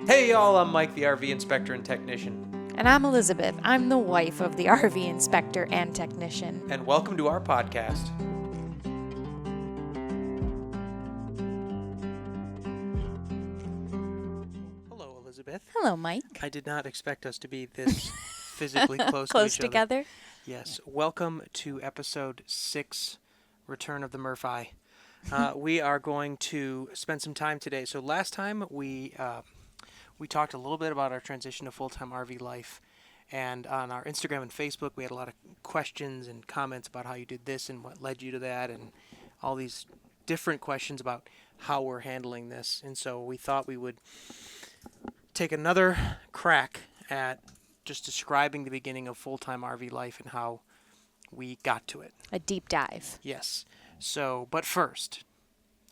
Hey y'all, I'm Mike, the RV inspector and technician. And I'm Elizabeth. I'm the wife of the RV inspector and technician. And welcome to our podcast. Hello, Elizabeth. Hello, Mike. I did not expect us to be this physically close Close to each together. other. Yes. Welcome to episode 6, Return of the Murphy. We are going to spend some time today. So last time we talked a little bit about our transition to full-time RV life, and on our Instagram and Facebook we had a lot of questions and comments about how you did this and what led you to that, and all these different questions about how we're handling this. And so we thought we would take another crack at just describing the beginning of full-time RV life and how we got to it. A deep dive. Yes. So, but first,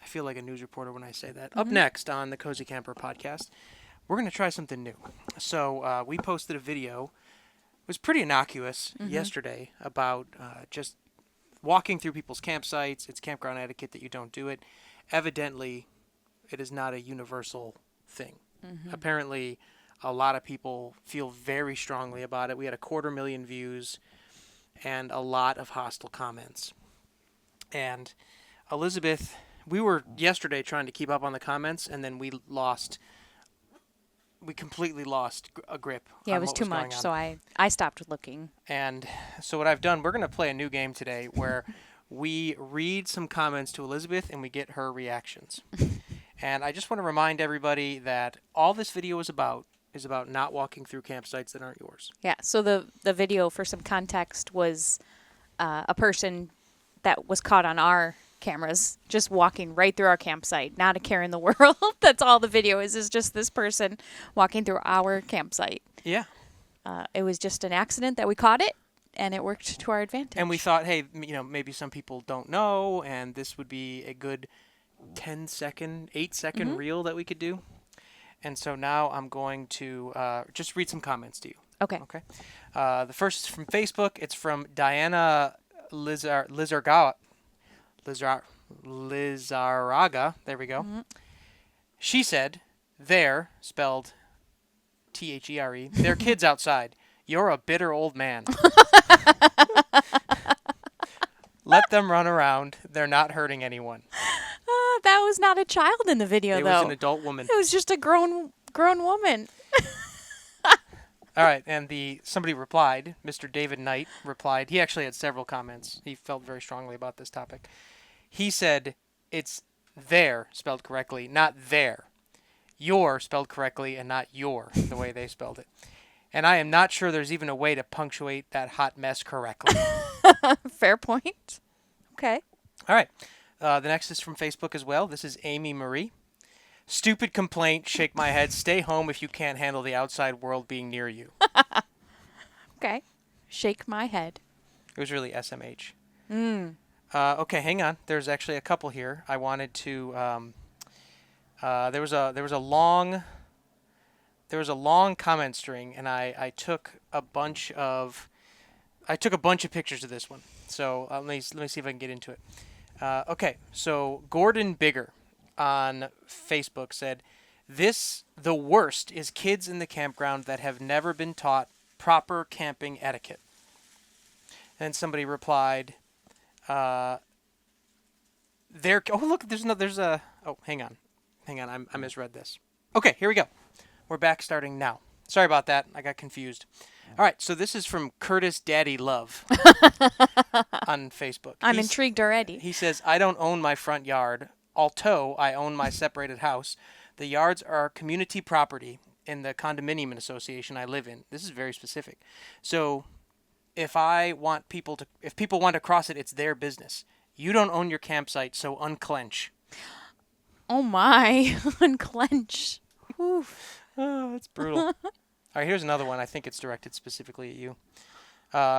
I feel like a news reporter when I say that. Up next on the Cozy Camper podcast, we're going to try something new. So we posted a video. It was pretty innocuous yesterday about just walking through people's campsites. It's campground etiquette that you don't do it. Evidently, it is not a universal thing. Apparently, a lot of people feel very strongly about it. We had 250,000 views and a lot of hostile comments. And Elizabeth, we were yesterday trying to keep up on the comments, and then we completely lost a grip. Yeah, on it was what too going much, on. so I stopped looking. And so what I've done, we're going to play a new game today where we read some comments to Elizabeth and we get her reactions. And I just want to remind everybody that all this video is about not walking through campsites that aren't yours. Yeah, so the video, for some context, was a person that was caught on our cameras just walking right through our campsite. Not a care in the world. That's all the video is just this person walking through our campsite. Yeah. It was just an accident that we caught it, and it worked to our advantage. And we thought, hey, maybe some people don't know, and this would be a good 8-second reel that we could do. And so now I'm going to just read some comments to you. Okay. Okay. The first is from Facebook. It's from Diana Lizarraga. There we go. She said, "There," spelled There, "there are kids outside. You're a bitter old man. Let them run around. They're not hurting anyone." That was not a child in the video, It though. was an adult woman. It was just a grown woman. All right, and somebody replied. Mr. David Knight replied. He actually had several comments. He felt very strongly about this topic. He said, "It's there," spelled correctly, not there. "Your," spelled correctly, and not your, the way they spelled it. And I am not sure there's even a way to punctuate that hot mess correctly. Fair point. Okay. All right. The next is from Facebook as well. This is Amy Marie. "Stupid complaint, shake my head. Stay home if you can't handle the outside world being near you." Okay. Shake my head. It was really SMH. Okay, hang on. There's actually a couple here. I wanted to. There was a long comment string, and I took a bunch of pictures of this one. So let me see if I can get into it. Okay, so Gordon Bigger on Facebook said, the worst is kids in the campground that have never been taught proper camping etiquette." And somebody replied, "Oh look, hang on, I misread this. Okay, here we go. We're back starting now. Sorry about that, I got confused. All right, so this is from Curtis Daddy Love on Facebook. I'm intrigued already. He says, "I don't own my front yard. Although I own my separated house, the yards are community property in the condominium association I live in." This is very specific. So if people want to cross it, it's their business. You don't own your campsite, so unclench. Oh my. Unclench. Oof. Oh, that's brutal. All right, here's another one. I think it's directed specifically at you.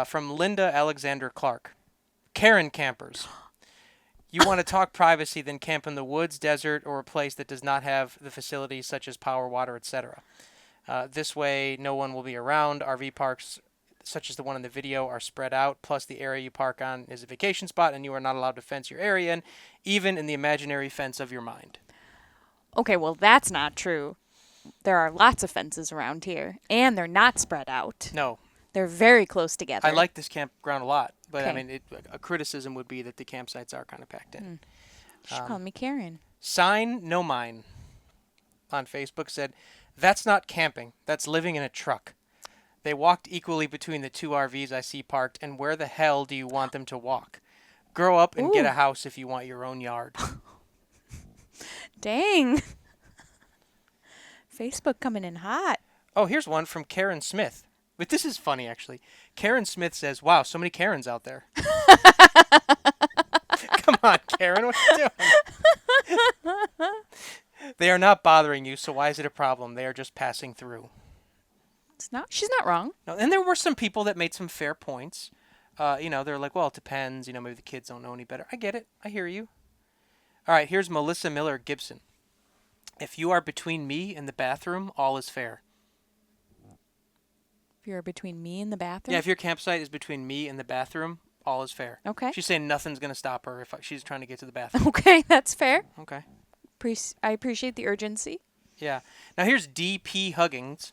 From Linda Alexander Clark. "Karen campers. You want to talk privacy, then camp in the woods, desert, or a place that does not have the facilities such as power, water, etc. This way, no one will be around. RV parks, such as the one in the video, are spread out. Plus, the area you park on is a vacation spot, and you are not allowed to fence your area in, even in the imaginary fence of your mind." Okay, well, that's not true. there are lots of fences around here, and they're not spread out. No, They're very close together. I like this campground a lot, but I Okay. mean, a criticism would be that the campsites are kind of packed in. She called me Karen. Sign No Mine on Facebook said, "That's not camping. That's living in a truck. They walked equally between the two RVs I see parked, and where the hell do you want them to walk? Grow up and get Ooh. a house if you want your own yard." Dang. Facebook coming in hot. Oh, here's one from Karen Smith. But this is funny, actually. Karen Smith says, "Wow, so many Karens out there." Come on, Karen, what are you doing? They are not bothering you, so why is it a problem? They are just passing through. It's not. She's not wrong. No, and there were some people that made some fair points. They're like, well, it depends. Maybe the kids don't know any better. I get it. I hear you. All right, here's Melissa Miller Gibson. "If you are between me and the bathroom, all is fair." If you're between me and the bathroom. Yeah, if your campsite is between me and the bathroom, all is fair. Okay. She's saying nothing's going to stop her if she's trying to get to the bathroom. Okay, that's fair. Okay. I appreciate the urgency. Yeah. Now here's DP Huggins.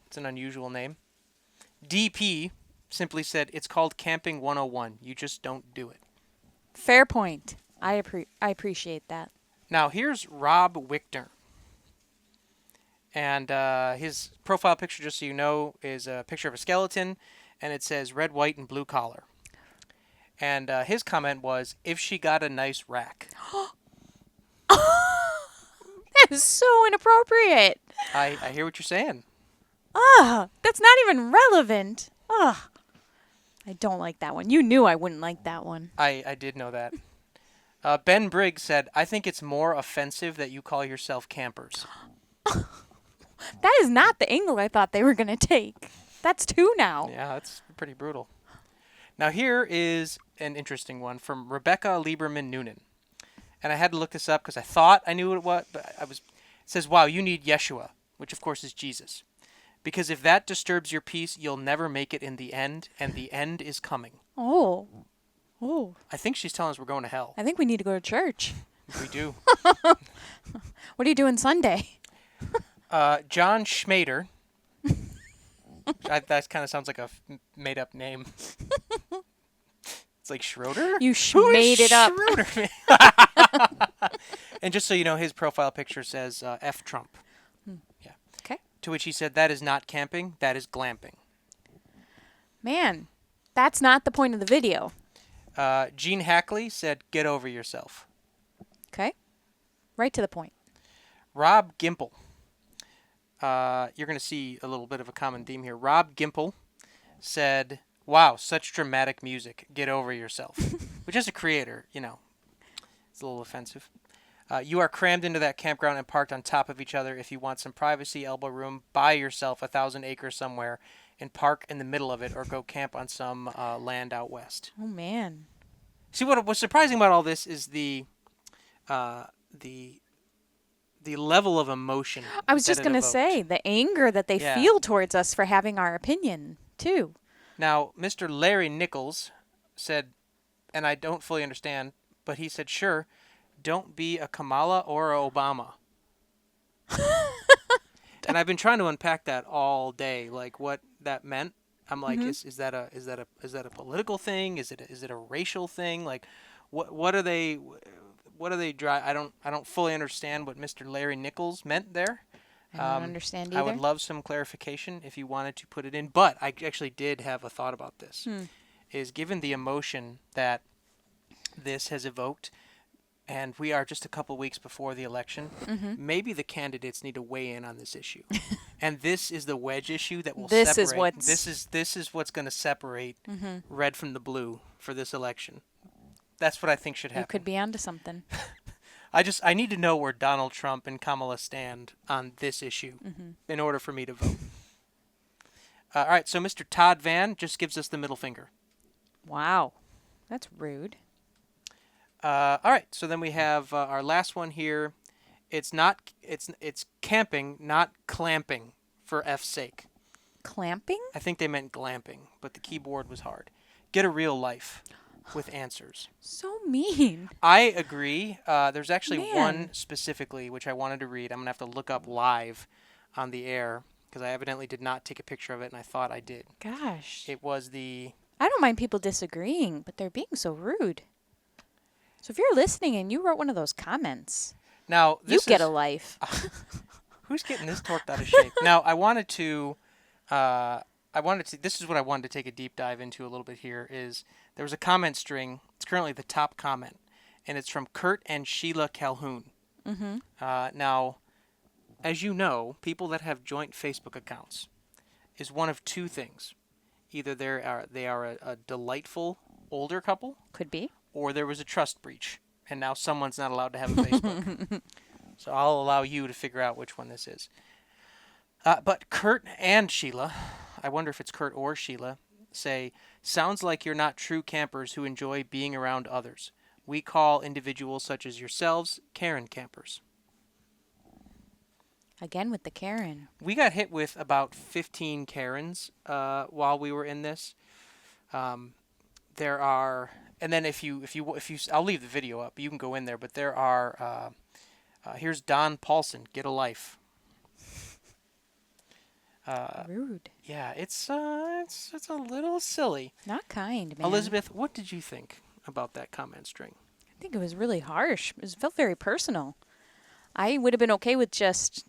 It's an unusual name. DP simply said, "It's called Camping 101. You just don't do it." Fair point. I appreciate that. Now here's Rob Wickner. And his profile picture, just so you know, is a picture of a skeleton, and it says red, white, and blue collar. And his comment was, "If she got a nice rack." That is so inappropriate. I hear what you're saying. That's not even relevant. I don't like that one. You knew I wouldn't like that one. I did know that. Ben Briggs said, "I think it's more offensive that you call yourself campers." That is not the angle I thought they were going to take. That's two now. Yeah, that's pretty brutal. Now here is an interesting one from Rebecca Lieberman Noonan. And I had to look this up because I thought I knew what it was, but it says, "Wow, you need Yeshua," which of course is Jesus. "Because if that disturbs your peace, you'll never make it in the end, and the end is coming." Oh. I think she's telling us we're going to hell. I think we need to go to church. We do. What are you doing Sunday? John Schmader. That kind of sounds like a made-up name. It's like Schroeder? You Who is made it up. Schroeder? And just so you know, his profile picture says F Trump. Yeah. Okay. To which he said, "That is not camping, that is glamping." Man, that's not the point of the video. Gene Hackley said, "Get over yourself." Okay. Right to the point. Rob Gimple. You're going to see a little bit of a common theme here. Rob Gimple said, "Wow, such dramatic music. Get over yourself." Which, as a creator, it's a little offensive. "You are crammed into that campground and parked on top of each other. If you want some privacy, elbow room, buy yourself 1,000 acres somewhere and park in the middle of it, or go camp on some land out west." Oh, man. See, what was surprising about all this is the level of emotion. I was just that it going to evoked. say the anger that they Yeah. feel towards us for having our opinion, too. Now, Mr. Larry Nichols said, and I don't fully understand, but he said, "Sure, don't be a Kamala or a Obama." And I've been trying to unpack that all day, like what that meant. I'm like, is that a political thing? Is it a racial thing? Like, what are they I don't fully understand what Mr. Larry Nichols meant there. I don't understand either. I would love some clarification if you wanted to put it in, but I actually did have a thought about this. Is given the emotion that this has evoked, and we are just a couple weeks before the election, maybe the candidates need to weigh in on this issue. And this is the wedge issue that will This is separate. what's- This is what's going to separate red from the blue for this election. That's what I think should You happen. could be onto something. I need to know where Donald Trump and Kamala stand on this issue in order for me to vote. All right, so Mr. Todd Van just gives us the middle finger. Wow. That's rude. All right, so then we have our last one here. It's camping, not clamping, for F's sake. Clamping? I think they meant glamping, but the keyboard was hard. Get a real life. with answers. So mean. I agree. There's actually Man. one specifically which I wanted to read. I'm going to have to look up live on the air because I evidently did not take a picture of it and I thought I did. Gosh. It was the... I don't mind people disagreeing, but they're being so rude. So if you're listening and you wrote one of those comments, Now, you this get is... a life. Who's getting this torqued out of shape? Now, I wanted to... This is what I wanted to take a deep dive into a little bit here, is there was a comment string. It's currently the top comment, and it's from Kurt and Sheila Calhoun. Mm-hmm. Now, as you know, people that have joint Facebook accounts is one of two things. Either they are a delightful older couple, Could be. or there was a trust breach, and now someone's not allowed to have a Facebook. So I'll allow you to figure out which one this is. But Kurt and Sheila, I wonder if it's Kurt or Sheila, say, sounds like you're not true campers who enjoy being around others. We call individuals such as yourselves Karen campers. Again with the Karen. We got hit with about 15 Karens while we were in this. There are, and then if you, I'll leave the video up. You can go in there, but there are. Here's Don Paulson. Get a life. Rude. Yeah, it's a little silly. Not kind, man. Elizabeth, what did you think about that comment string? I think it was really harsh. It felt very personal. I would have been okay with just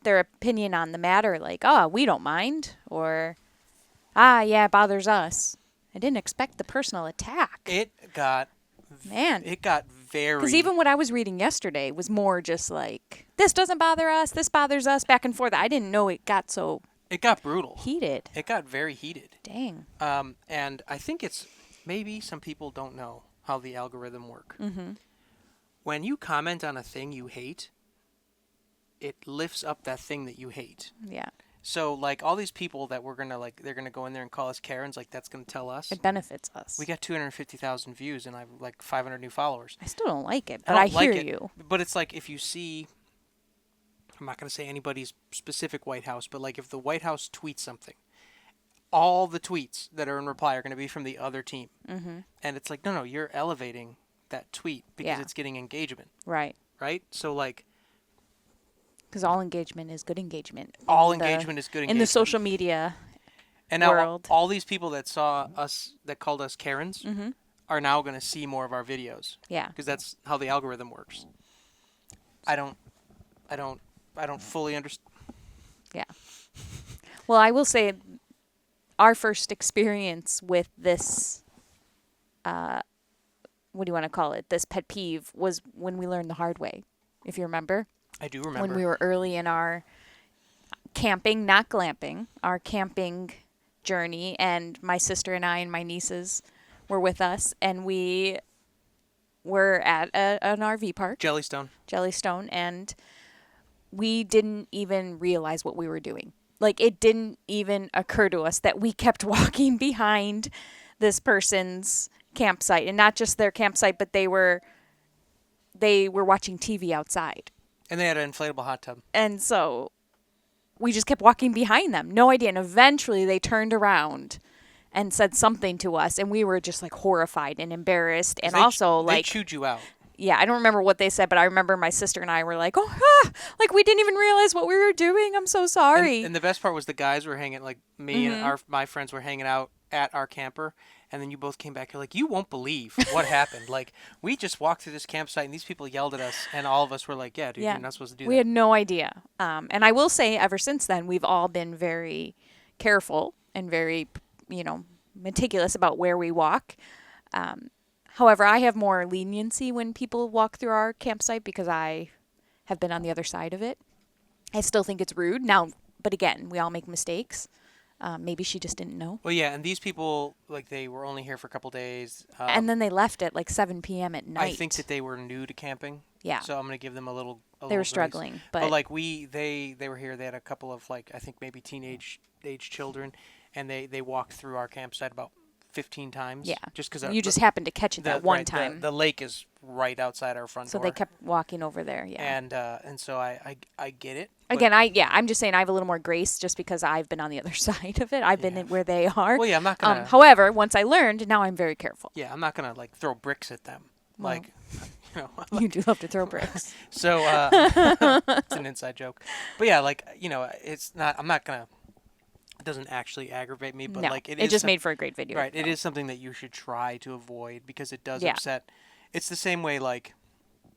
their opinion on the matter, like, oh, we don't mind, or, yeah, it bothers us. I didn't expect the personal attack. It got Man. It got very. Because even what I was reading yesterday was more just like, this doesn't bother us, this bothers us, back and forth. I didn't know it got so It got brutal. heated. It got very heated. Dang. And I think it's maybe some people don't know how the algorithm work. Mm-hmm. When you comment on a thing you hate, it lifts up that thing that you hate. Yeah. So like all these people that we're gonna they're gonna go in there and call us Karens, like that's gonna tell us. It benefits us. We got 250,000 views and I have like 500 new followers. I still don't like it, but I don't like hear it, you. But it's like if you see, I'm not gonna say anybody's specific White House, but like if the White House tweets something, all the tweets that are in reply are gonna be from the other team. Mm-hmm. And it's like, no, you're elevating that tweet because Yeah. it's getting engagement, Right. right? So like Because all engagement is good engagement. all in the- engagement is good engagement. In the social media and now world. all these people that saw us, that called us Karens, Mm-hmm. are now going to see more of our videos Yeah. because that's how the algorithm works. I don't fully understand. Yeah. Well, I will say our first experience with this, what do you want to call it? This pet peeve was when we learned the hard way, if you remember. I do remember. When we were early in our camping, not glamping, our camping journey, and my sister and I and my nieces were with us, and we were at an RV park, Jellystone. and we didn't even realize what we were doing. Like, it didn't even occur to us that we kept walking behind this person's campsite, and not just their campsite, but they were watching TV outside. And they had an inflatable hot tub. And so we just kept walking behind them. No idea. And eventually they turned around and said something to us. And we were just like horrified and embarrassed. And also they like, chewed you out. yeah, I don't remember what they said, but I remember my sister and I were like, like we didn't even realize what we were doing. I'm so sorry. And the best part was the guys were hanging, like me Mm-hmm. and my friends were hanging out at our camper. And then you both came back. You're like, you won't believe what happened. Like, we just walked through this campsite, and these people yelled at us, and all of us were like, yeah, dude, Yeah. you're not supposed to do We that. had no idea. And I will say, ever since then, we've all been very careful and very, meticulous about where we walk. However, I have more leniency when people walk through our campsite because I have been on the other side of it. I still think it's rude. Now, but again, we all make mistakes. Maybe she just didn't know. Well, yeah, and these people, like, they were only here for a couple days. And then they left at like 7 p.m. at night. I think that they were new to camping. Yeah. So I'm going to give them a little They were grace. struggling, But but like they were here. They had a couple of like I think maybe teenage age children, and they walked through our campsite about 15 times. yeah. Just because you just happened to catch it that one time. The lake is right outside our front So door. they kept walking over there. Yeah. And so I get it. Again, I'm just saying I have a little more grace just because I've been on the other side of it. I've been where they are. Well, yeah, I'm not gonna. However, once I learned, now I'm very careful. Yeah, I'm not gonna like throw bricks at them. Well, Like, you know. You do love to throw bricks. So it's an inside joke, but yeah, like it's not. I'm not gonna. It doesn't actually aggravate me, but No, like it just made for a great video. right. It though. is something that you should try to avoid because it does Yeah. upset. It's the same way like,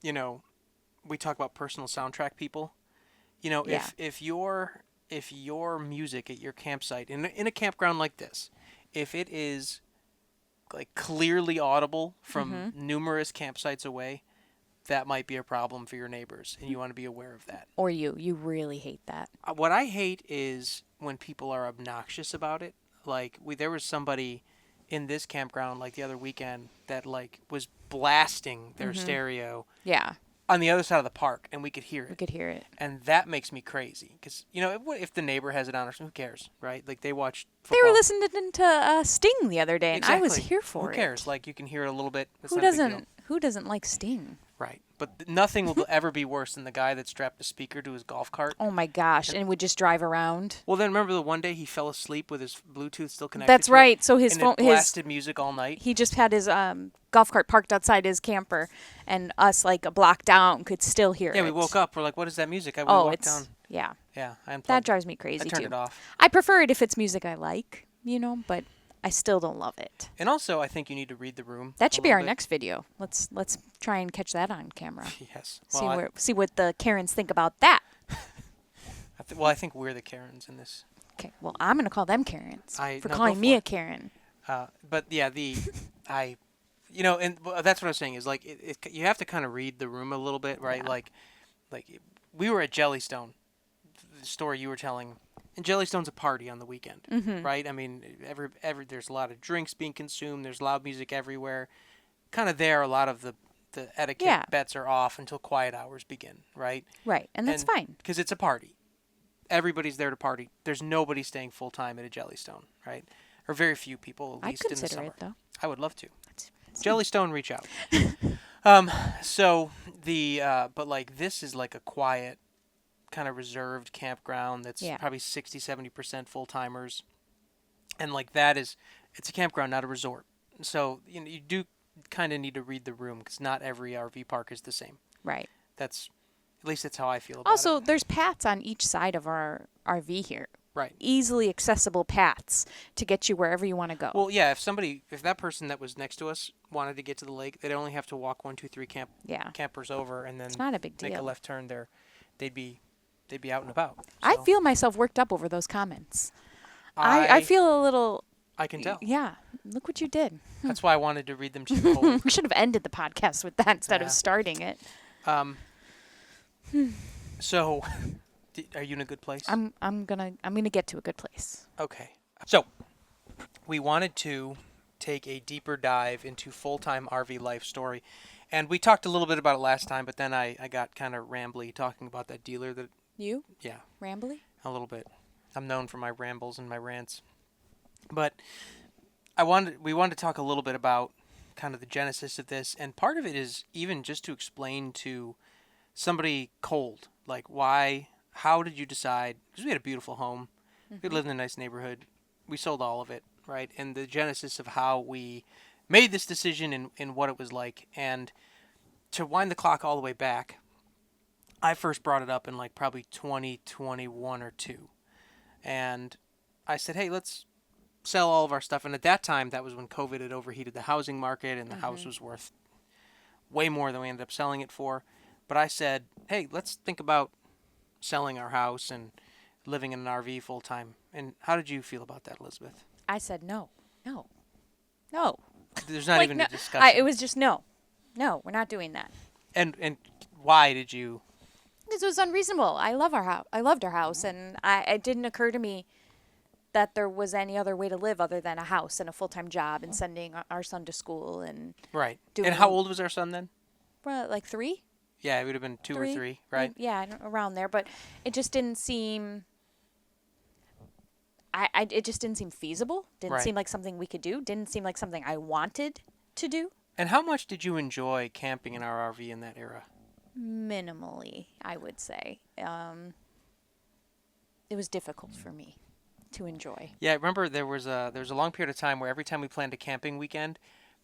we talk about personal soundtrack people. Yeah. If your music at your campsite in a campground like this, if it is like clearly audible from Mm-hmm. numerous campsites away, that might be a problem for your neighbors, and you want to be aware of that. Or you really hate that. What I hate is when people are obnoxious about it. Like there was somebody in this campground like the other weekend that like was blasting their Mm-hmm. stereo Yeah, on the other side of the park, and we could hear we it. could hear it. And that makes me crazy because if the neighbor has it on or something, who cares, right? Like they watch They football. were listening to Sting the other day, and I was Exactly. here for Who it. cares? Like you can hear it a little bit. It's Who not a big deal. doesn't? Who doesn't like Sting? Right. But nothing will ever be worse than the guy that strapped a speaker to his golf cart. Oh my gosh! And would just drive around. Well, then remember the one day he fell asleep with his Bluetooth still connected. That's to it, right. So his and phone, it blasted music all night. he just had his golf cart parked outside his camper, and us like a block down could still hear it. Yeah, we woke up. We're like, "What is that music?" We Oh, walked it's down. yeah. Yeah, I unplugged. That drives me crazy I turned too. it off. I prefer it if it's music I like, but I still don't love it. And also, I think you need to read the room. That a should be our little bit. next video. Let's try and catch that on camera. Yes. See Well, see what the Karens think about that. I think we're the Karens in this. Okay. Well, I'm gonna call them Karens No, for go calling for me it. a Karen. But yeah, and that's what I was saying is like you have to kind of read the room a little bit, right? Yeah. Like we were at Jellystone, the story you were telling, and Jellystone's a party on the weekend, Mm-hmm. right? I mean, every there's a lot of drinks being consumed. There's loud music everywhere. Kind of there, a lot of the etiquette Yeah. bets are off until quiet hours begin, right? Right, and that's fine. Because it's a party. Everybody's there to party. There's nobody staying full time at a Jellystone, right? Or very few people, at I'd least in the consider summer. it though. I would love to. It's- Jellystone, reach out. So but like this is like a quiet, kind of reserved campground that's Yeah. probably 60-70% full timers, and like it's a campground, not a resort. So you do kind of need to read the room because not every RV park is the same. Right. At least that's how I feel about Also, it. there's paths on each side of our RV here. Right. Easily accessible paths to get you wherever you want to go. Well, yeah. If that person that was next to us wanted to get to the lake, they'd only have to walk 1, 2, 3 yeah. campers over, and then It's not a big make a deal. left turn there. They'd be out and about. I So feel myself worked up over those comments. I feel a little. I can tell. Yeah. Look what you did. That's why I wanted to read them to you cold. We should have ended the podcast with that instead Yeah. of starting it. So, are you in a good place? I'm gonna get to a good place. Okay. So, we wanted to take a deeper dive into full-time RV life story. And we talked a little bit about it last time, but then I got kind of rambly talking about that dealer that, You, yeah, Rambly? a little bit. I'm known for my rambles and my rants. But we wanted to talk a little bit about kind of the genesis of this, and part of it is even just to explain to somebody cold, like how did you decide, because we had a beautiful home, we lived in a nice neighborhood, we sold all of it, right? And the genesis of how we made this decision and what it was like. And to wind the clock all the way back, I first brought it up in like probably 2021 or 2. And I said, hey, let's sell all of our stuff. And at that time, that was when COVID had overheated the housing market and the house was worth way more than we ended up selling it for. But I said, hey, let's think about selling our house and living in an RV full time. And how did you feel about that, Elizabeth? I said no. There's not even no, a discussion. it was just no. No, we're not doing that. And why did you? This was unreasonable. I love our house. I loved our house, and it didn't occur to me that there was any other way to live other than a house and a full-time job and sending our son to school and Right. doing- And how old was our son then? like 3. Yeah, it would have been 2 or 3, right? Yeah, around there. But it just didn't seem. It just didn't seam feasible. Didn't Right. seem like something we could do. Didn't seem like something I wanted to do. And how much did you enjoy camping in our RV in that era? Minimally, I would say. it was difficult for me to enjoy. Yeah, I remember there was a long period of time where every time we planned a camping weekend,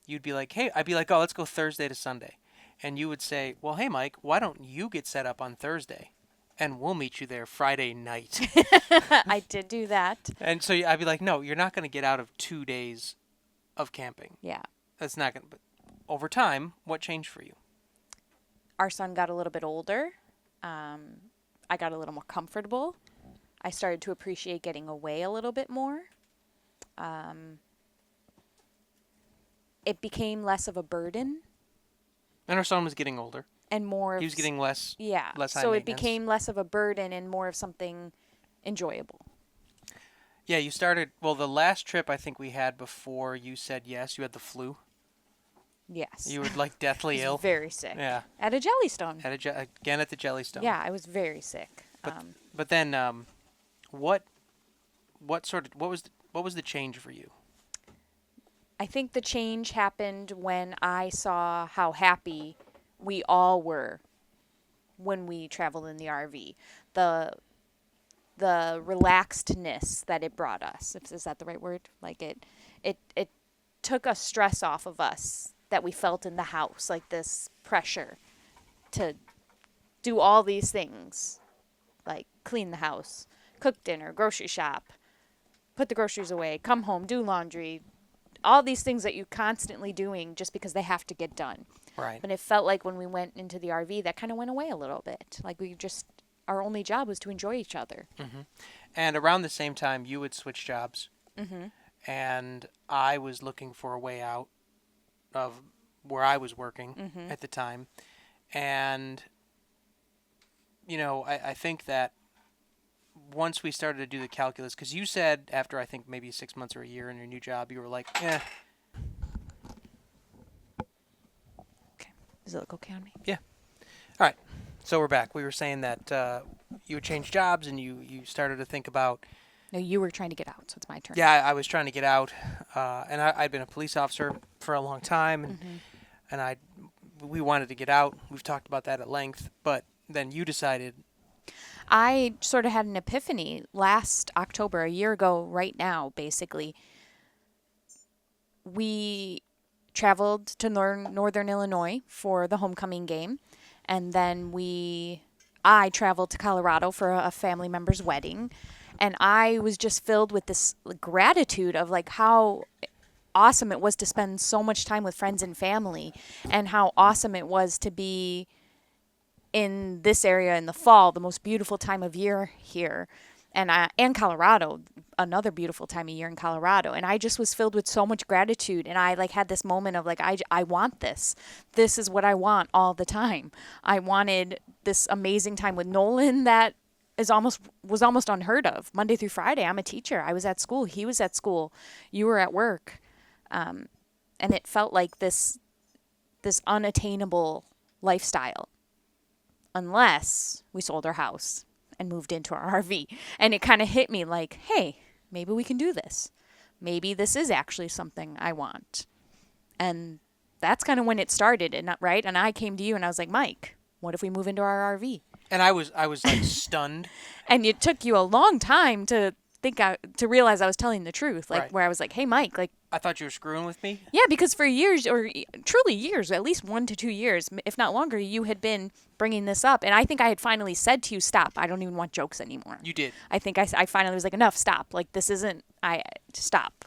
you'd be like, "Hey," I'd be like, "Oh, let's go Thursday to Sunday," and you would say, "Well, hey, Mike, why don't you get set up on Thursday, and we'll meet you there Friday night." I did do that. And so I'd be like, "No, you're not going to get out of 2 days of camping. Yeah. That's not going to." But over time, what changed for you? Our son got a little bit older. I got a little more comfortable. I started to appreciate getting away a little bit more. It became less of a burden And our son was getting older. and more of He was getting less. yeah. less high So it maintenance. became less of a burden and more of something enjoyable. Yeah, you started. Well, the last trip I think we had before you said yes, you had the flu. Yes. You were like deathly I was ill. very sick. Yeah. At a Jellystone. Again at the Jellystone. Yeah, I was very sick. But then, what was the change for you? I think the change happened when I saw how happy we all were when we traveled in the RV. The relaxedness that it brought us. Is that the right word? Like it took a stress off of us that we felt in the house, like this pressure to do all these things, like clean the house, cook dinner, grocery shop, put the groceries away, come home, do laundry, all these things that you're constantly doing just because they have to get done. Right. But it felt like when we went into the RV, that kind of went away a little bit. Like our only job was to enjoy each other. And around the same time, you would switch jobs. And I was looking for a way out of where I was working at the time. And, I think that once we started to do the calculus, because you said after I think maybe 6 months or a year in your new job, you were like, eh. Okay. Does it look okay on me? Yeah. All right. So we're back. We were saying that you would change jobs and you started to think about. No, you were trying to get out, so it's my turn. Yeah, I was trying to get out, and I'd been a police officer for a long time, and we wanted to get out. We've talked about that at length, but then you decided. I sort of had an epiphany last October, a year ago right now, basically. We traveled to northern Illinois for the homecoming game, and then I traveled to Colorado for a family member's wedding, and I was just filled with this gratitude of like how awesome it was to spend so much time with friends and family, and how awesome it was to be in this area in the fall, the most beautiful time of year here, and Colorado, another beautiful time of year in Colorado. And I just was filled with so much gratitude, and I like had this moment of like I want this. This is what I want all the time. I wanted this amazing time with Nolan that was almost unheard of. Monday through Friday, I'm a teacher. I was at school. He was at school. You were at work, and it felt like this unattainable lifestyle, unless we sold our house and moved into our RV. And it kind of hit me like, hey, maybe we can do this. Maybe this is actually something I want. And that's kind of when it started, right? And I came to you and I was like, Mike, what if we move into our RV? And I was like stunned. And it took you a long time to to realize I was telling the truth, like Right. where I was like, hey, Mike, like, I thought you were screwing with me. yeah, because for years, or truly years, at least 1 to 2 years, if not longer, you had been bringing this up. And I think I had finally said to you, stop. I don't even want jokes anymore. You did. I think I finally was like, enough, stop. Like, this isn't, stop.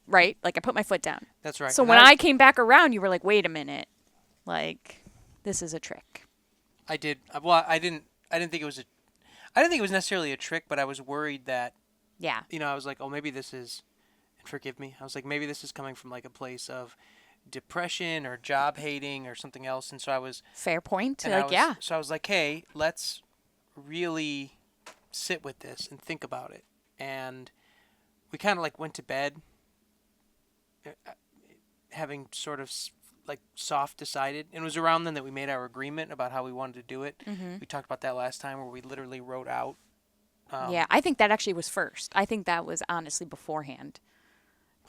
Right? Like, I put my foot down. That's right. So And when I came back around, you were like, wait a minute. Like, this is a trick. I did. Well, I didn't think it was I didn't think it was necessarily a trick, but I was worried that, Yeah. I was like, oh, maybe this is, and forgive me, I was like, maybe this is coming from like a place of depression or job hating or something else. And so I was, Fair point. and Like, yeah. So I was like, hey, let's really sit with this and think about it. And we kind of like went to bed having sort of like soft decided. And it was around then that we made our agreement about how we wanted to do it. We talked about that last time where we literally wrote out. Yeah, I think that actually was first. I think that was honestly beforehand.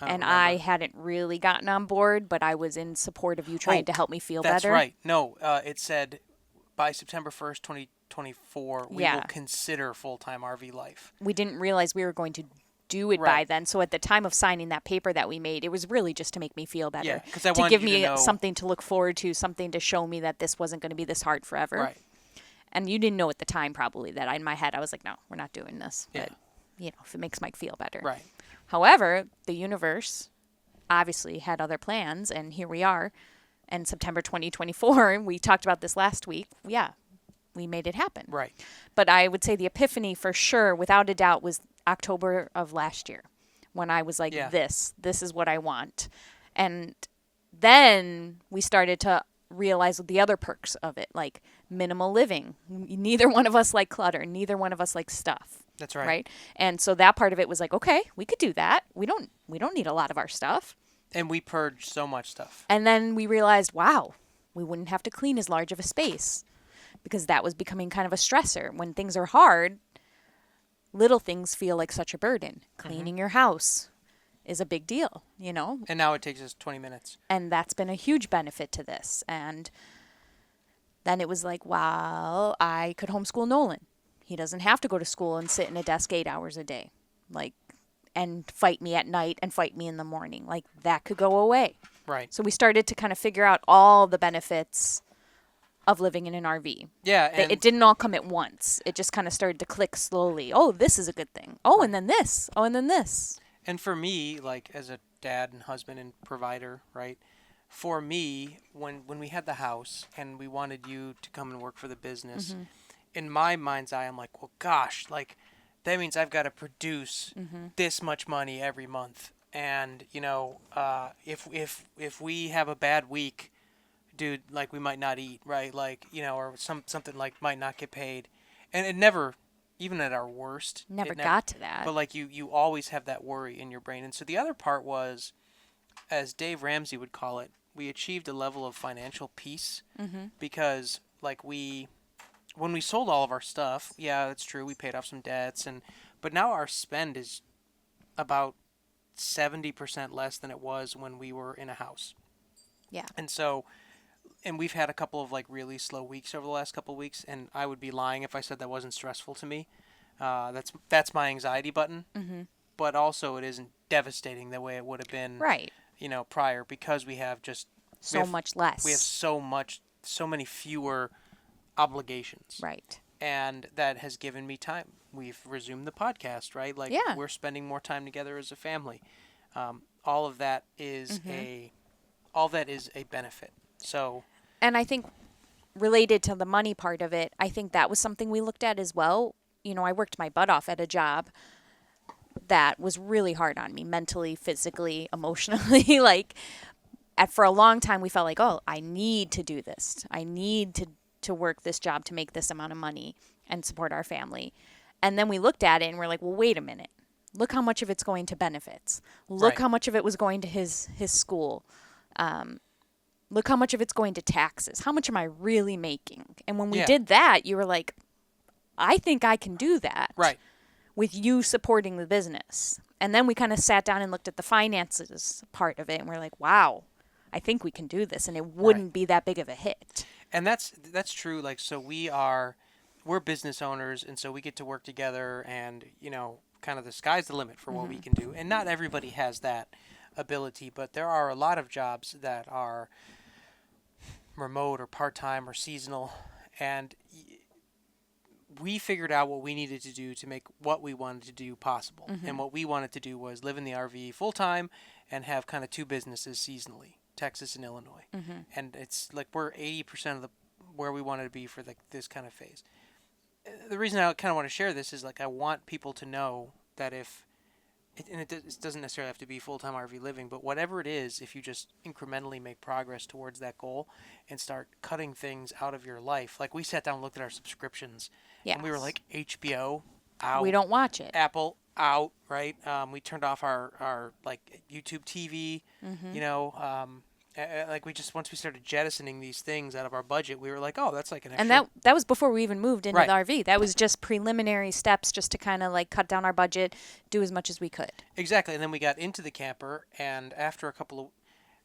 I don't And remember. I hadn't really gotten on board, but I was in support of you trying to help me feel That's better. right. No, it said by September 1st, 2024, we Yeah. will consider full-time RV life. We didn't realize we were going to do it by Right. then. So at the time of signing that paper that we made, it was really just to make me feel better. Yeah, 'cause I to wanted give you to me know- something to look forward to, something to show me that this wasn't going to be this hard forever. Right. And you didn't know at the time probably that in my head I was like, no, we're not doing this. Yeah. But, if it makes Mike feel better. Right. However, the universe obviously had other plans, and here we are. And September 2024, we talked about this last week. Yeah, we made it happen. Right. But I would say the epiphany for sure, without a doubt, was October of last year when I was like, Yeah. this is what I want. And then we started to realize the other perks of it, like minimal living. Neither one of us like clutter. Neither one of us like stuff. That's right. Right. And so that part of it was like, okay, we could do that. We don't need a lot of our stuff. And we purged so much stuff. And then we realized, wow, we wouldn't have to clean as large of a space because that was becoming kind of a stressor. When things are hard, little things feel like such a burden. Cleaning your house is a big deal, And now it takes us 20 minutes. And that's been a huge benefit to this. And then it was like, wow, I could homeschool Nolan. He doesn't have to go to school and sit in a desk 8 hours a day, and fight me at night and fight me in the morning. Like, that could go away. Right. So we started to kind of figure out all the benefits of living in an RV. Yeah. And It didn't all come at once. It just kind of started to click slowly. Oh, this is a good thing. Oh, and then this. Oh, and then this. And for me, like as a dad and husband and provider, right? For me, when we had the house and we wanted you to come and work for the business, in my mind's eye, I'm like, well, gosh, like that means I've got to produce this much money every month. And if we have a bad week, dude, like we might not eat, right? Like or something like might not get paid, and it never. Even at our worst, Never it got to that. But like you always have that worry in your brain. And so the other part was, as Dave Ramsey would call it, we achieved a level of financial peace because like when we sold all of our stuff, yeah, that's true. We paid off some debts but now our spend is about 70% less than it was when we were in a house. Yeah. And we've had a couple of like really slow weeks over the last couple of weeks, and I would be lying if I said that wasn't stressful to me. That's my anxiety button. But also it isn't devastating the way it would have been, Right. Prior, because we have Much less. We have so many fewer obligations. Right. And that has given me time. We've resumed the podcast, right? Like Yeah. we're spending more time together as a family. All of that is a benefit. So. And I think related to the money part of it, I think that was something we looked at as well. I worked my butt off at a job that was really hard on me mentally, physically, emotionally. For a long time, we felt like, oh, I need to do this. I need to work this job to make this amount of money and support our family. And then we looked at it and we're like, well, wait a minute. Look how much of it's going to benefits. Look Right. how much of it was going to his school. Look how much of it's going to taxes. How much am I really making? And when we Yeah. did that, you were like, I think I can do that. Right. With you supporting the business. And then we kind of sat down and looked at the finances part of it. And we're like, wow, I think we can do this. And it wouldn't be that big of a hit. And that's true. Like, so we're business owners, and so we get to work together, and kind of the sky's the limit for what we can do. And not everybody has that ability, but there are a lot of jobs that are remote or part-time or seasonal, and we figured out what we needed to do to make what we wanted to do possible. And what we wanted to do was live in the RV full-time and have kind of two businesses seasonally, Texas and Illinois. And it's like we're 80% of where we wanted to be for this kind of phase. The reason I kind of want to share this is like I want people to know that it doesn't necessarily have to be full-time RV living, but whatever it is, if you just incrementally make progress towards that goal and start cutting things out of your life. Like we sat down and looked at our subscriptions, and we were Yes. like, HBO, out. We don't watch it. Apple, out, right? We turned off our like YouTube TV, like we just, once we started jettisoning these things out of our budget, we were like, oh, that's like an extra. And that was before we even moved into Right. the RV. That was just preliminary steps just to kind of like cut down our budget, do as much as we could. Exactly. And then we got into the camper, and after a couple of,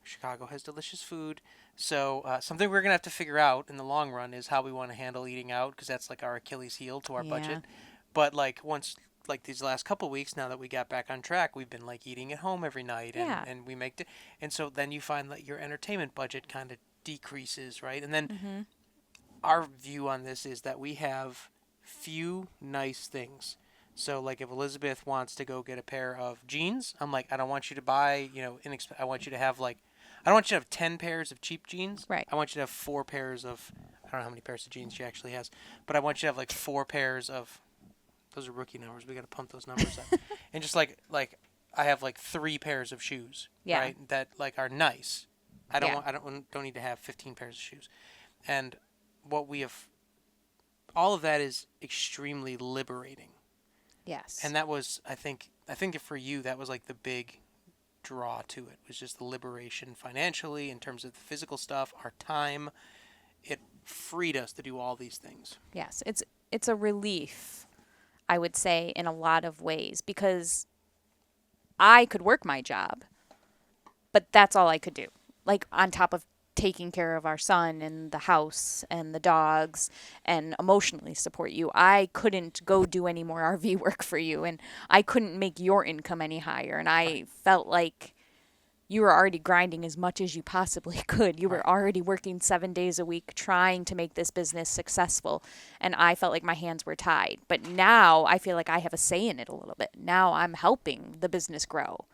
Chicago has delicious food, So something we're gonna have to figure out in the long run is how we want to handle eating out, because that's like our Achilles heel to our Yeah. budget. But like once like these last couple weeks, now that we got back on track, we've been like eating at home every night, and Yeah. and we make and so then you find that your entertainment budget kind of decreases, right? And then Mm-hmm. our view on this is that we have few nice things. So like if Elizabeth wants to go get a pair of jeans, I'm like, I don't want you to buy, I want you to have like I don't want you to have 10 pairs of cheap jeans. Right. I want you to have 4 pairs of I don't know how many pairs of jeans she actually has, but I want you to have like 4 pairs of those are rookie numbers. We got to pump those numbers up. And just like I have like 3 pairs of shoes, Yeah. right? That like are nice. I don't Yeah. want I don't need to have 15 pairs of shoes. And what we have all of that is extremely liberating. Yes. And that was I think that for you that was like the big draw to it was just the liberation financially in terms of the physical stuff, our time. It freed us to do all these things. Yes, it's a relief, I would say, in a lot of ways, because I could work my job, but that's all I could do. Like on top of taking care of our son and the house and the dogs and emotionally support you, I couldn't go do any more RV work for you, and I couldn't make your income any higher, and I felt like you were already grinding as much as you possibly could. You were Right. already working 7 days a week trying to make this business successful. And I felt like my hands were tied. But now I feel like I have a say in it a little bit. Now I'm helping the business grow.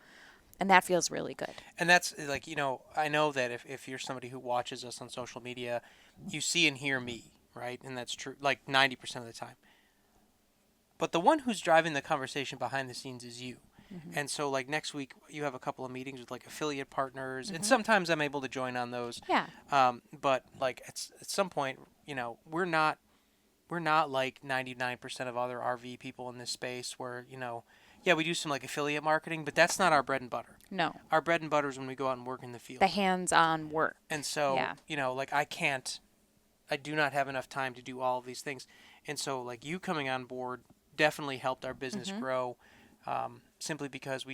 And that feels really good. And that's like, I know that if you're somebody who watches us on social media, you see and hear me, right? And that's true like 90% of the time. But the one who's driving the conversation behind the scenes is you. And so like next week you have a couple of meetings with like affiliate partners, and sometimes I'm able to join on those. Yeah. But like at some point, we're not like 99% of other RV people in this space where, yeah, we do some like affiliate marketing, but that's not our bread and butter. No. Our bread and butter is when we go out and work in the field. The hands-on work. And so, Yeah. like I do not have enough time to do all of these things. And so like you coming on board definitely helped our business grow, simply because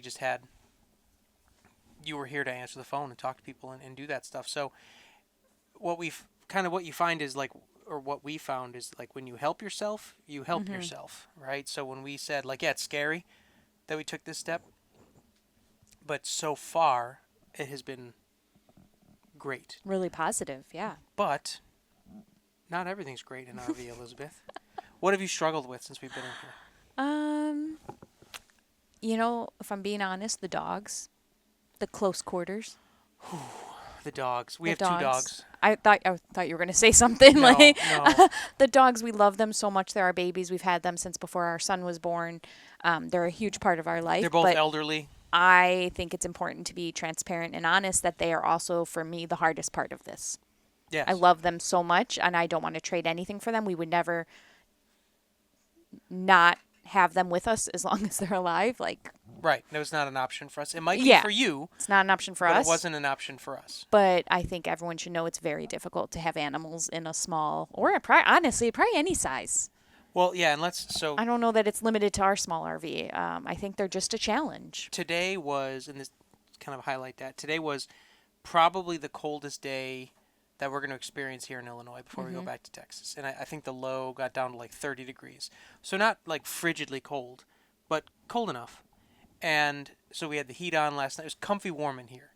you were here to answer the phone and talk to people and do that stuff. So what you find is like, or what we found is like when you help yourself, you help yourself, right? So when we said like, yeah, it's scary that we took this step, but so far it has been great. Really positive. Yeah. But not everything's great in RV, Elizabeth. What have you struggled with since we've been in here? If I'm being honest, the dogs, the close quarters. The dogs. We The have 2 dogs. I thought you were going to say something No, like no. the dogs. We love them so much. They're our babies. We've had them since before our son was born. They're a huge part of our life. They're both but elderly. I think it's important to be transparent and honest that they are also, for me, the hardest part of this. Yes. I love them so much, and I don't want to trade anything for them. We would never not have them with us as long as they're alive. Like, Right. That was not an option for us. It might be Yeah. for you, it's not an option for but us. it wasn't an option for us. But I think everyone should know it's very difficult to have animals in a small, or honestly, probably any size. Well, yeah, and I don't know that it's limited to our small RV. I think they're just a challenge. today was, and this kind of highlight that, today was probably the coldest day that we're going to experience here in Illinois before we go back to Texas. And I think the low got down to like 30 degrees. So not like frigidly cold, but cold enough. And so we had the heat on last night. It was comfy warm in here.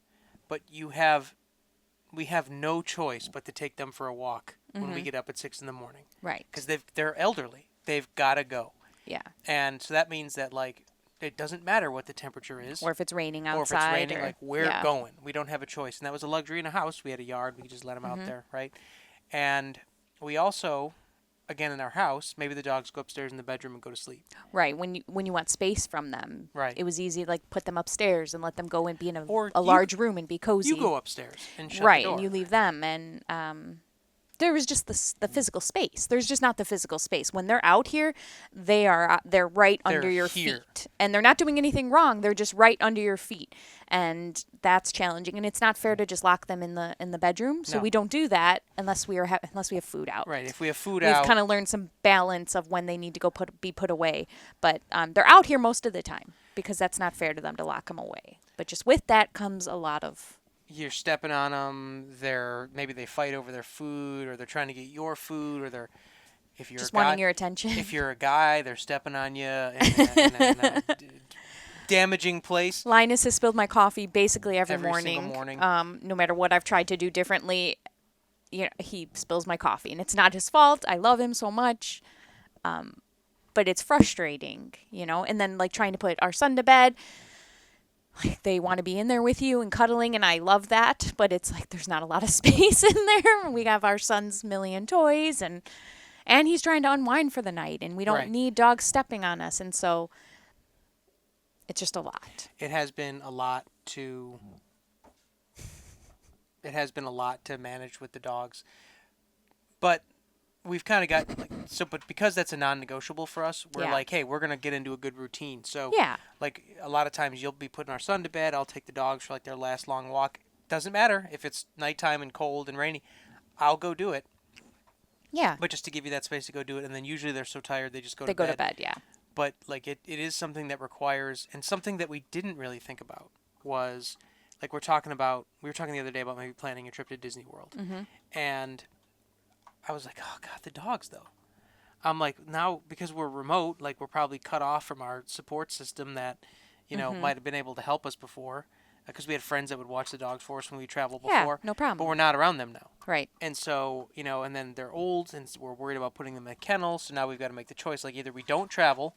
But we have no choice but to take them for a walk when we get up at 6 in the morning. Right. Because they're elderly. They've got to go. Yeah. And so that means that like it doesn't matter what the temperature is. Or if it's raining outside. Or if it's raining, like we're yeah. going. We don't have a choice, and that was a luxury in a house. We had a yard; we could just let them out there, right? And we also, again, in our house, maybe the dogs go upstairs in the bedroom and go to sleep. Right. When you want space from them. Right. It was easy to like put them upstairs and let them go and be in Or a you- large room and be cozy. You go upstairs and shut right, the door. and you leave them, and there was just the physical space. There's just not the physical space. When they're out here, they're right They're under your here. feet, and they're not doing anything wrong. They're just right under your feet, and that's challenging. And it's not fair to just lock them in the bedroom. So No. we don't do that unless we have food out. Right. If we have food We've out, kind of learned some balance of when they need to go be put away, but they're out here most of the time because that's not fair to them to lock them away. But just with that comes a lot of you're stepping on them. Maybe they fight over their food, or they're trying to get your food, or they're if you're Just a guy, wanting your attention. if you're a guy, they're stepping on you in a damaging place. Linus has spilled my coffee basically every Single morning. No matter what I've tried to do differently, he spills my coffee, and it's not his fault. I love him so much, but it's frustrating, And then like trying to put our son to bed, like they want to be in there with you and cuddling, and I love that, but it's like there's not a lot of space in there. We have our son's million toys, and he's trying to unwind for the night, and we don't Right. need dogs stepping on us, and so it's just a lot. It has been a lot to manage with the dogs, but we've kind of got but because that's a non-negotiable for us, we're Yeah. like, hey, we're gonna get into a good routine. So Yeah. like a lot of times you'll be putting our son to bed, I'll take the dogs for like their last long walk. Doesn't matter if it's nighttime and cold and rainy, I'll go do it. Yeah. But just to give you that space to go do it, and then usually they're so tired they just go They to go bed. to bed, yeah. But like it is something that requires, and something that we didn't really think about was like we were talking the other day about maybe planning a trip to Disney World. And I was like, oh god, the dogs though. I'm like, now because we're remote, like we're probably cut off from our support system that might have been able to help us before, because we had friends that would watch the dogs for us when we traveled Yeah, before. no problem. But we're not around them now. Right. And so, and then they're old, and we're worried about putting them in a kennel. So now we've got to make the choice. Like, either we don't travel,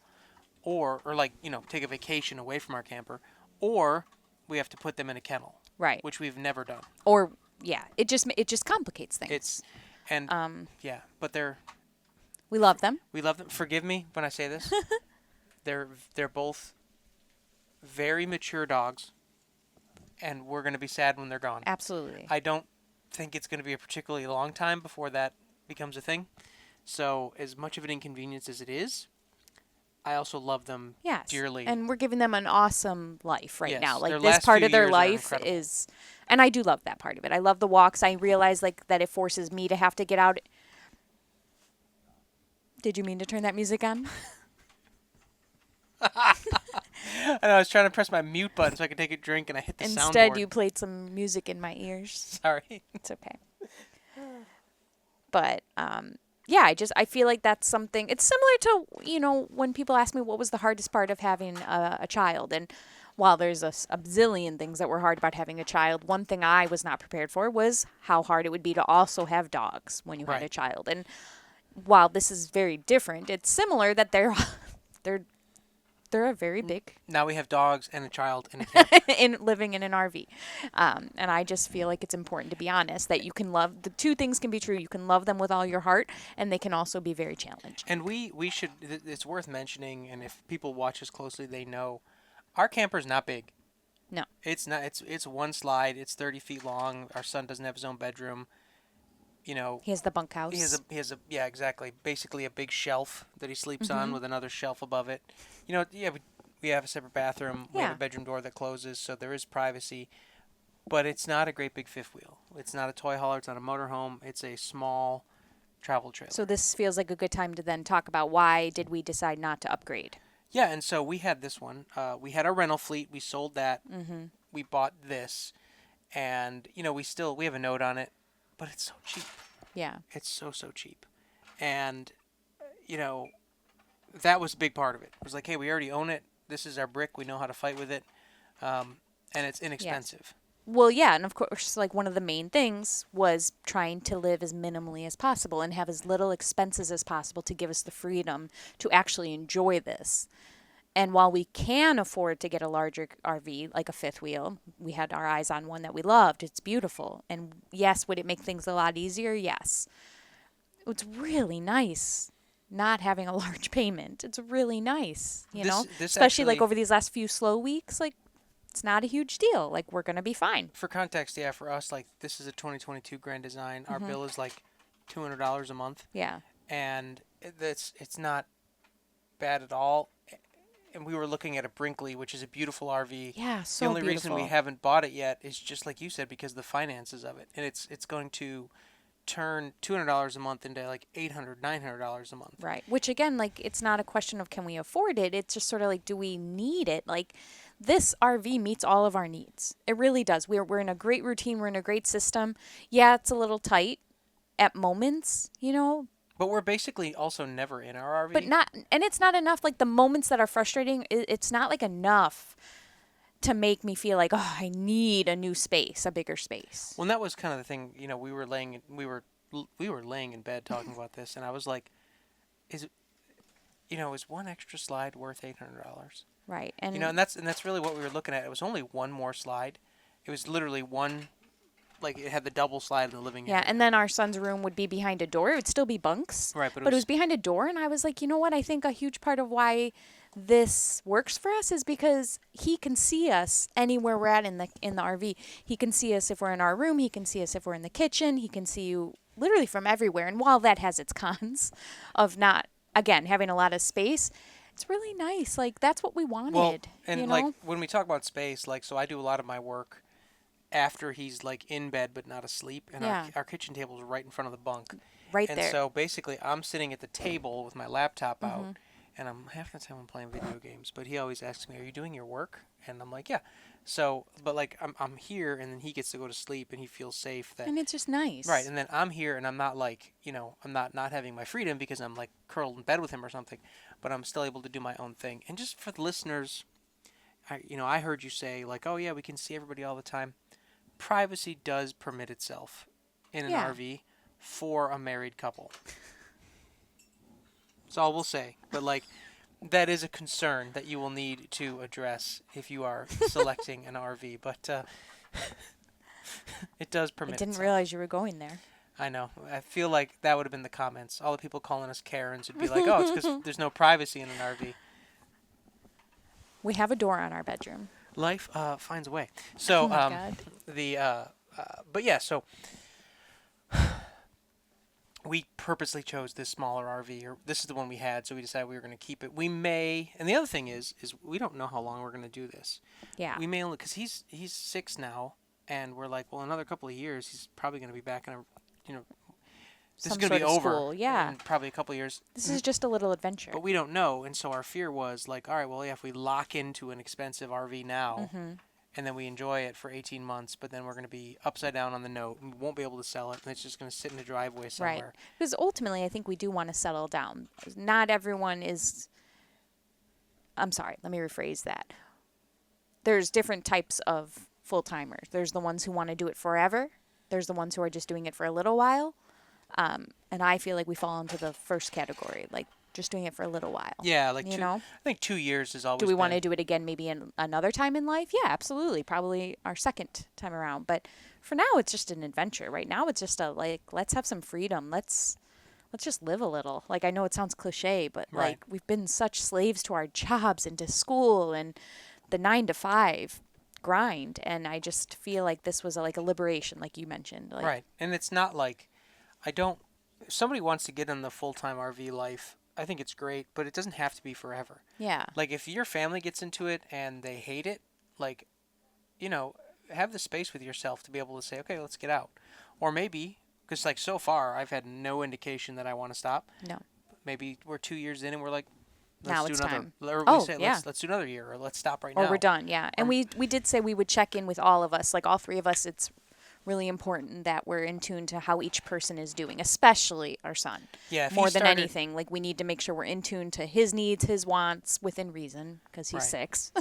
or like, take a vacation away from our camper, or we have to put them in a kennel. Right. Which we've never done. Or yeah, it just complicates things. Yeah, but we love them. we love them. Forgive me when I say this. They're both very mature dogs, and we're going to be sad when they're gone. Absolutely. I don't think it's going to be a particularly long time before that becomes a thing. So as much of an inconvenience as it is, I also love them Yes. dearly. And we're giving them an awesome life right Yes, now. Like their this last part few of their years are life incredible. is, and I do love that part of it. I love the walks. I realize like that it forces me to have to get out. Did you mean to turn that music on? And I was trying to press my mute button so I could take a drink, and I hit the Instead, soundboard. you played some music in my ears. Sorry. It's okay. But yeah, I feel like that's something. It's similar to when people ask me what was the hardest part of having a child, and while there's a bazillion things that were hard about having a child, one thing I was not prepared for was how hard it would be to also have dogs when you had a Right. child. And while this is very different, it's similar that they're a very big Now we have dogs and a child and a camper. in living in an RV. And I just feel like it's important to be honest that you can love the two things can be true. You can love them with all your heart, and they can also be very challenging. And we should. It's worth mentioning, and if people watch us closely, they know our camper's not big. No. It's not. It's one slide. It's 30 feet long. Our son doesn't have his own bedroom. He has the bunkhouse. He has a yeah, exactly. Basically a big shelf that he sleeps on with another shelf above it. Yeah, we have a separate bathroom. We have Yeah. a bedroom door that closes, so there is privacy. But it's not a great big fifth wheel. It's not a toy hauler. It's not a motorhome. It's a small travel trailer. So this feels like a good time to then talk about why did we decide not to upgrade? Yeah, and so we had this one. We had our rental fleet. We sold that. We bought this, and we have a note on it, but it's so cheap. Yeah. It's so cheap, and that was a big part of it. It was like, hey, we already own it. This is our brick. We know how to fight with it, and it's inexpensive. Well, yeah, and of course, like one of the main things was trying to live as minimally as possible and have as little expenses as possible to give us the freedom to actually enjoy this. And while we can afford to get a larger RV, like a fifth wheel, we had our eyes on one that we loved. It's beautiful. And yes, would it make things a lot easier? Yes. It's really nice not having a large payment. It's really nice, This especially like actually- over these last few slow weeks, like it's not a huge deal. Like we're going to be fine. For context, yeah, for us, like this is a 2022 Grand Design. Our bill is like $200 a month, Yeah. and it's not bad at all. And we were looking at a Brinkley, which is a beautiful RV. Yeah, so The only beautiful. reason we haven't bought it yet is just like you said, because of the finances of it, and it's going to turn $200 a month into like $800, $900 a month. Right. Which again, like it's not a question of can we afford it. It's just sort of like, do we need it? Like this RV meets all of our needs. It really does. We're in a great routine. We're in a great system. Yeah, it's a little tight at moments, you know, But we're basically also never in our RV. but not, and it's not enough. Like the moments that are frustrating, it's not like enough to make me feel like, oh, I need a new space, a bigger space. Well, and that was kind of the thing. We were laying in bed talking about this, and I was like, is is one extra slide worth $800? Right. And And that's really what we were looking at. It was only one more slide. It was literally one, like it had the double slide in the living yeah, area. and then our son's room would be behind a door. It would still be bunks. Right, But it was behind a door, and I was like, you know what? I think a huge part of why this works for us is because he can see us anywhere we're at in the RV. He can see us if we're in our room. He can see us if we're in the kitchen. He can see you literally from everywhere. And while that has its cons of not, again, having a lot of space, it's really nice. Like that's what we wanted. Well, and you know? like when we talk about space, like so I do a lot of my work after he's like in bed but not asleep, and Yeah. our kitchen table is right in front of the bunk. right And there. so basically, I'm sitting at the table with my laptop out, and half the time I'm playing video games. But he always asks me, "Are you doing your work?" And I'm like, "Yeah." So, but like I'm here, and then he gets to go to sleep, and he feels safe that and it's just nice. right. And then I'm here, and I'm not like I'm not having my freedom because I'm like curled in bed with him or something, but I'm still able to do my own thing. And just for the listeners, I heard you say like, "Oh yeah, we can see everybody all the time." Privacy does permit itself in an Yeah. RV for a married couple. That's all we'll say. But like that is a concern that you will need to address if you are selecting an RV. But it does I permit didn't itself. realize you were going there. I know. I feel like that would have been the comments. All the people calling us Karens would be like, "Oh, it's because there's no privacy in an RV." We have a door on our bedroom. Life finds a way. So Oh my God. but yeah, so we purposely chose this smaller RV, or this is the one we had, so we decided we were going to keep it. We may, and the other thing is we don't know how long we're going to do this. Yeah. We may only because he's 6 now, and we're like, well, another couple of years, he's probably going to be back in a, this is Some going to be sort of over. school, yeah. In probably a couple of years. This is just a little adventure. But we don't know, and so our fear was like, all right, well, yeah, if we lock into an expensive RV now, and then we enjoy it for 18 months, but then we're going to be upside down on the note, and we won't be able to sell it, and it's just going to sit in the driveway somewhere. Right. Because ultimately, I think we do want to settle down. Not everyone is. I'm sorry, let me rephrase that. There's different types of full timers. There's the ones who want to do it forever, there's the ones who are just doing it for a little while. And I feel like we fall into the first category, like just doing it for a little while. Yeah, like You know? I think 2 years is always. Do we want to been- do it again maybe in another time in life? Yeah, absolutely. Probably our second time around. But for now, it's just an adventure. Right now, it's just let's have some freedom. Let's just live a little. Like, I know it sounds cliche, but Right. like we've been such slaves to our jobs and to school and the 9 to 5 grind. And I just feel like this was like a liberation, like you mentioned. Like, Right, and it's not like if somebody wants to get in the full-time RV life, I think it's great, but it doesn't have to be forever. Yeah. Like if your family gets into it and they hate it, like, have the space with yourself to be able to say, okay, let's get out. Or maybe, because like so far, I've had no indication that I want to stop. No. Maybe we're 2 years in and we're like, Now let's it's do another. time. Or we Oh, say, yeah. let's do another year, or let's stop right Or now. we're done, yeah. And we did say we would check in with all of us, like all three of us. It's really important that we're in tune to how each person is doing, especially our son. Yeah, if he More than started- anything, like we need to make sure we're in tune to his needs, his wants, within reason, because he's Right. 6.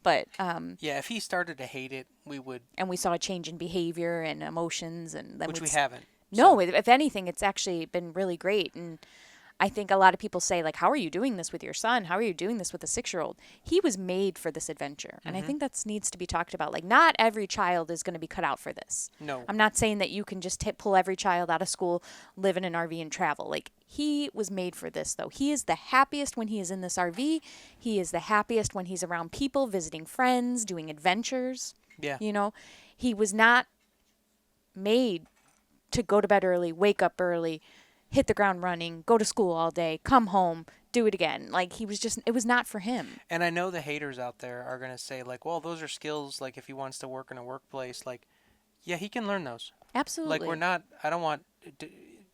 But Yeah, if he started to hate it, we would, and we saw a change in behavior and emotions, and then which we'd we haven't. No, So- if anything, it's actually been really great. And I think a lot of people say, like, how are you doing this with your son? How are you doing this with a 6-year-old? He was made for this adventure. And I think that needs to be talked about. Like, not every child is going to be cut out for this. No. I'm not saying that you can just pull every child out of school, live in an RV, and travel. Like, he was made for this, though. He is the happiest when he is in this RV. He is the happiest when he's around people, visiting friends, doing adventures. Yeah. You know, he was not made to go to bed early, wake up early, hit the ground running, go to school all day, come home, do it again. Like, he was just, it was not for him. And I know the haters out there are going to say, like, well, those are skills, like, if he wants to work in a workplace, like, yeah, he can learn those. Absolutely. Like, we're not, I don't want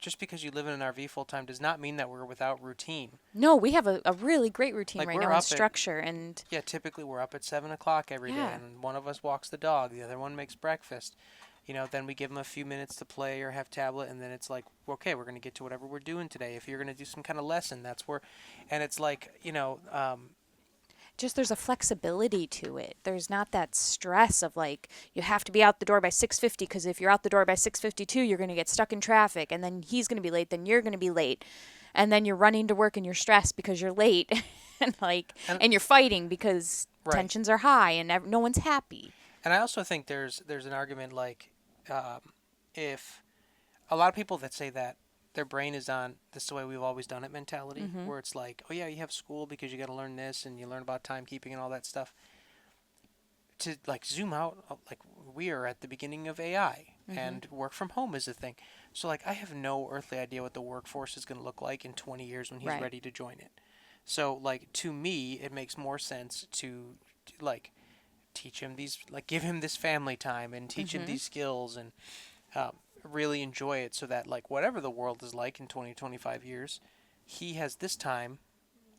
just because you live in an RV full time does not mean that we're without routine. No, we have a really great routine Like, right we're now up and at- structure. And Yeah, typically we're up at 7 o'clock every day, Yeah. and one of us walks the dog, the other one makes breakfast. Then we give them a few minutes to play or have tablet, and then it's like, okay, we're going to get to whatever we're doing today. If you're going to do some kind of lesson, that's where, and it's like, just there's a flexibility to it. There's not that stress of like you have to be out the door by 6:50 because if you're out the door by 6:52, you're going to get stuck in traffic, and then he's going to be late, then you're going to be late. And then you're running to work and you're stressed because you're late and you're fighting because Right. tensions are high and no one's happy. And I also think there's an argument like, if a lot of people that say that their brain is on this is the way we've always done it mentality, where it's like, oh yeah, you have school because you got to learn this and you learn about timekeeping and all that stuff. To like zoom out, like we are at the beginning of AI and work from home is a thing. So like I have no earthly idea what the workforce is going to look like in 20 years when he's Right. ready to join it. So like to me, it makes more sense to like teach him these, like give him this family time and teach him these skills and really enjoy it so that like whatever the world is like in 20, 25 years, he has this time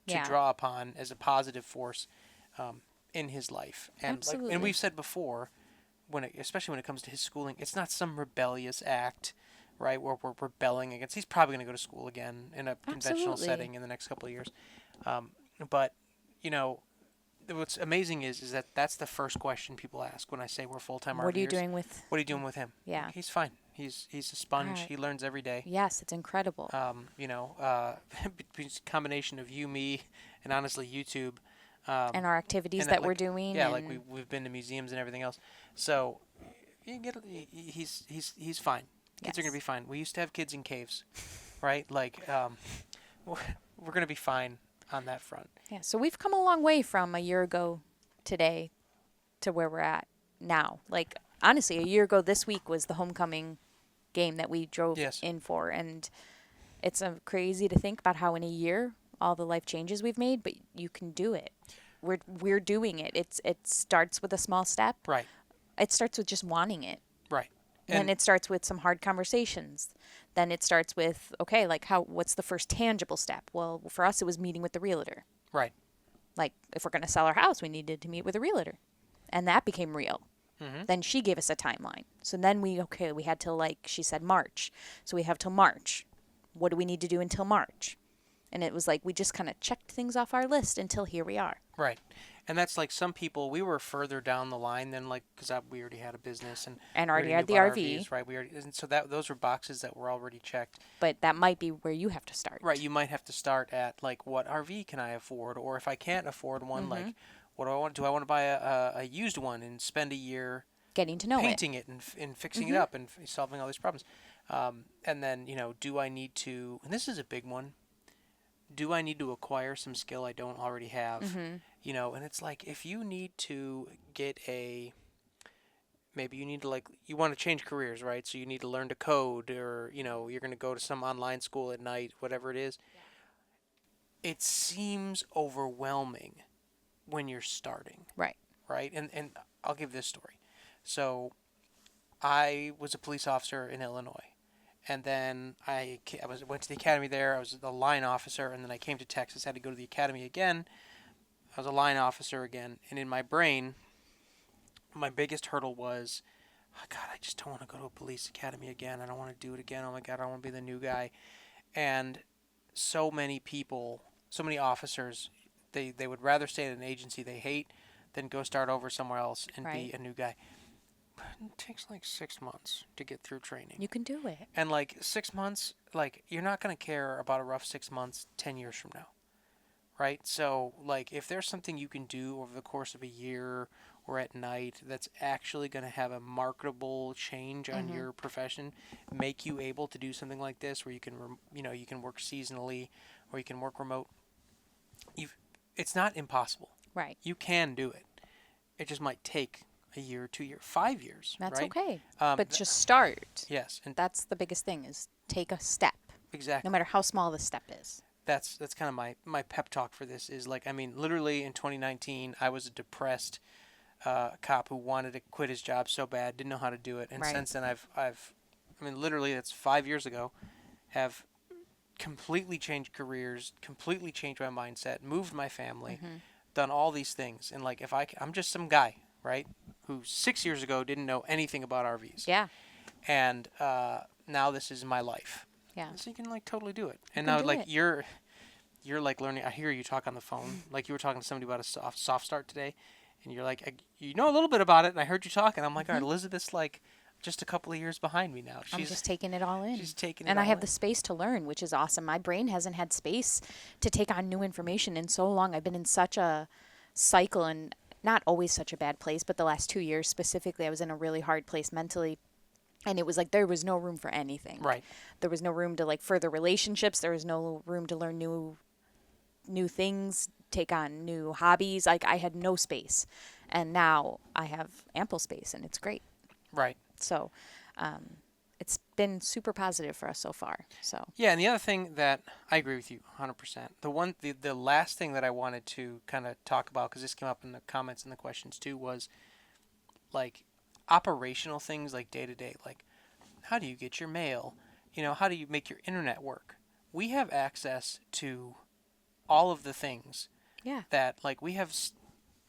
to Yeah. draw upon as a positive force in his life. And Absolutely. and we've said before, especially when it comes to his schooling, it's not some rebellious act, right? Where we're rebelling against. He's probably going to go to school again in a conventional Absolutely. setting in the next couple of years. But what's amazing is that that's the first question people ask when I say we're full-time RVers. What are you doing with? What are you doing with him? Yeah. He's fine. He's a sponge. Alright. He learns every day. Yes, it's incredible. Between a combination of you, me, and honestly YouTube. And our activities and that we're like- doing. Yeah, and like we've been to museums and everything else. So he's fine. Kids are gonna Yes. be fine. We used to have kids in caves, right? Like we're gonna be fine on that front. Yeah, so we've come a long way from a year ago today to where we're at now. Like, honestly, a year ago this week was the homecoming game that we drove Yes. in for. And it's crazy to think about how in a year all the life changes we've made, but you can do it. We're doing it. It starts with a small step. Right. It starts with just wanting it. Right. Then it starts with some hard conversations. Then it starts with, okay, like what's the first tangible step? Well, for us, it was meeting with the realtor. Right. Like, if we're going to sell our house, we needed to meet with a realtor. And that became real. Then she gave us a timeline. So then we had till, like, she said March. So we have till March. What do we need to do until March? And it was like we just kind of checked things off our list until here we are. Right. And that's like some people, we were further down the line than like, because we already had a business and we already had knew the about RV. RVs, right? And so those were boxes that were already checked. But that might be where you have to start. Right. You might have to start at like, what RV can I afford? Or if I can't afford one, like, what do I want? Do I want to buy a used one and spend a year Getting to know painting it and fixing it up and solving all these problems? And then, do I need to, and this is a big one, do I need to acquire some skill I don't already have? And it's like, if you need to get maybe you need to you want to change careers, right? So you need to learn to code or, you're going to go to some online school at night, whatever it is. It seems overwhelming when you're starting. Right. Right? And I'll give this story. So I was a police officer in Illinois. And then I went to the academy there. I was a line officer. And then I came to Texas. I had to go to the academy again. I was a line officer again. And in my brain, my biggest hurdle was, oh God, I just don't want to go to a police academy again. I don't want to do it again. Oh my God, I don't want to be the new guy. And so many people, so many officers, they would rather stay at an agency they hate than go start over somewhere else and Right. be a new guy. It takes like 6 months to get through training. You can do it. And like 6 months, like you're not going to care about a rough 6 months 10 years from now. Right? So like if there's something you can do over the course of a year or at night that's actually going to have a marketable change on your profession, make you able to do something like this where you can you can work seasonally or you can work remote. It's not impossible. Right. You can do it. It just might take a year, 2 years, 5 years. That's right? okay. Um, But just start. Yes, and That's the biggest thing is take a step, exactly. no matter how small the step is. That's kind of my pep talk for this is like, I mean, literally in 2019, I was a depressed cop who wanted to quit his job so bad, didn't know how to do it, and Right. since then I mean, literally that's 5 years ago, have completely changed careers, completely changed my mindset, moved my family, done all these things. And like, I'm just some guy, right, who 6 years ago didn't know anything about RVs. Yeah. And now this is my life. Yeah. So you can like totally do it. And can now do like it. you're like learning. I hear you talk on the phone. Like you were talking to somebody about a soft start today, and you're like, you know a little bit about it. And I heard you talk, and I'm like, all right, Elizabeth's like just a couple of years behind me now. I'm just taking it all in. She's taking it and I all have in. the space to learn, which is awesome. My brain hasn't had space to take on new information in so long. I've been in such a cycle and not always such a bad place, but the last 2 years specifically, I was in a really hard place mentally. And it was like there was no room for anything. Right. There was no room to like further relationships. There was no room to learn new things, take on new hobbies. Like I had no space. And now I have ample space and it's great. Right. So it's been super positive for us so far. So Yeah, and the other thing that I agree with you 100%. The last thing that I wanted to kind of talk about, because this came up in the comments and the questions too, was like operational things like day to day, like how do you get your mail? You know, how do you make your internet work? We have access to all of the things yeah. that like we have.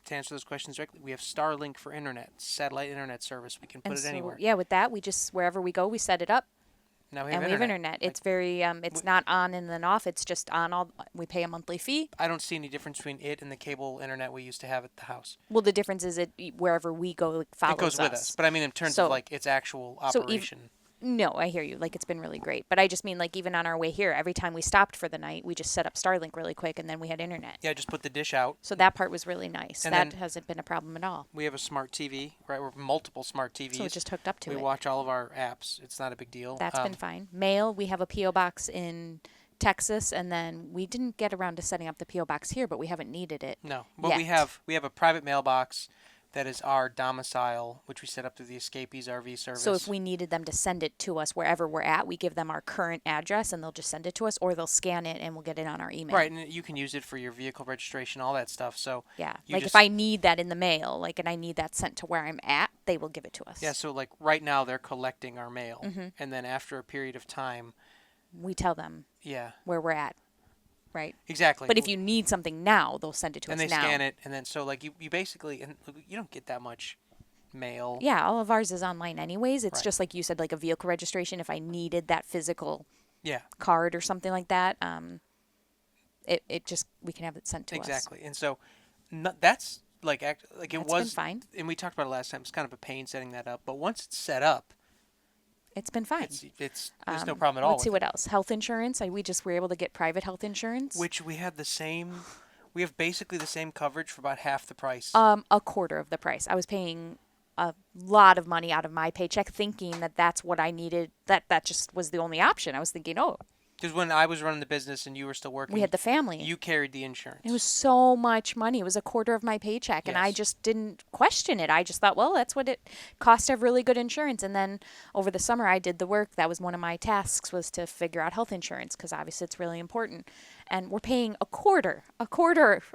To answer those questions directly, we have Starlink for internet, satellite internet service. We can put And it so, anywhere. yeah, with that, we just, wherever we go, we set it up. Now we And we have internet. Like, It's very, it's not on and then off. It's just on all, we pay a monthly fee. I don't see any difference between it and the cable internet we used to have at the house. Well, the difference is it wherever we go, it follows It goes with us. But I mean, in terms So- of like its actual so operation. No, I hear you. Like, it's been really great. But I just mean, like, even on our way here, every time we stopped for the night, we just set up Starlink really quick, and then we had internet. Yeah, just put the dish out. So that part was really nice. And That then- hasn't been a problem at all. We have a smart TV, right? We're multiple smart TVs. So it just hooked up to we it. watch all of our apps. It's not a big deal. That's been fine. Mail, we have a P.O. box in Texas, and then we didn't get around to setting up the P.O. box here, but we haven't needed it. No, but we yet. have a private mailbox that is our domicile, which we set up through the Escapees RV service. So if we needed them to send it to us wherever we're at, we give them our current address, and they'll just send it to us, or they'll scan it, and we'll get it on our email. Right, and you can use it for your vehicle registration, all that stuff. So Yeah. you Like just- if I need that in the mail, like, and I need that sent to where I'm at, they will give it to us. yeah, so like right now they're collecting our mail, Mm-hmm. and then after a period of time, We tell them yeah, where we're at, right? exactly. But if you need something now, they'll send it to and us they now. scan it, and then so like you basically, and look, you don't get that much mail. Yeah, all of ours is online anyways. It's Right. just like you said, like a vehicle registration. If I needed that physical Yeah, card or something like that, it just, we can have it sent to us. exactly. And so that's like it That's been was fine. And we talked about it last time. It's kind of a pain setting that up, but once it's set up, It's been fine. it's there's no problem at all. Let's see with what else. Health insurance. We just were able to get private health insurance. Which we had the same. We have basically the same coverage for about half the price. A quarter of the price. I was paying a lot of money out of my paycheck, thinking that that's what I needed. That just was the only option. I was thinking, oh, Because when I was running the business and you were still working, we had the family. you carried the insurance. It was so much money. It was a quarter of my paycheck, and I Yes. just didn't question it. I just thought, well, that's what it cost to have really good insurance. And then over the summer, I did the work. That was one of my tasks, was to figure out health insurance, because obviously it's really important. And we're paying a quarter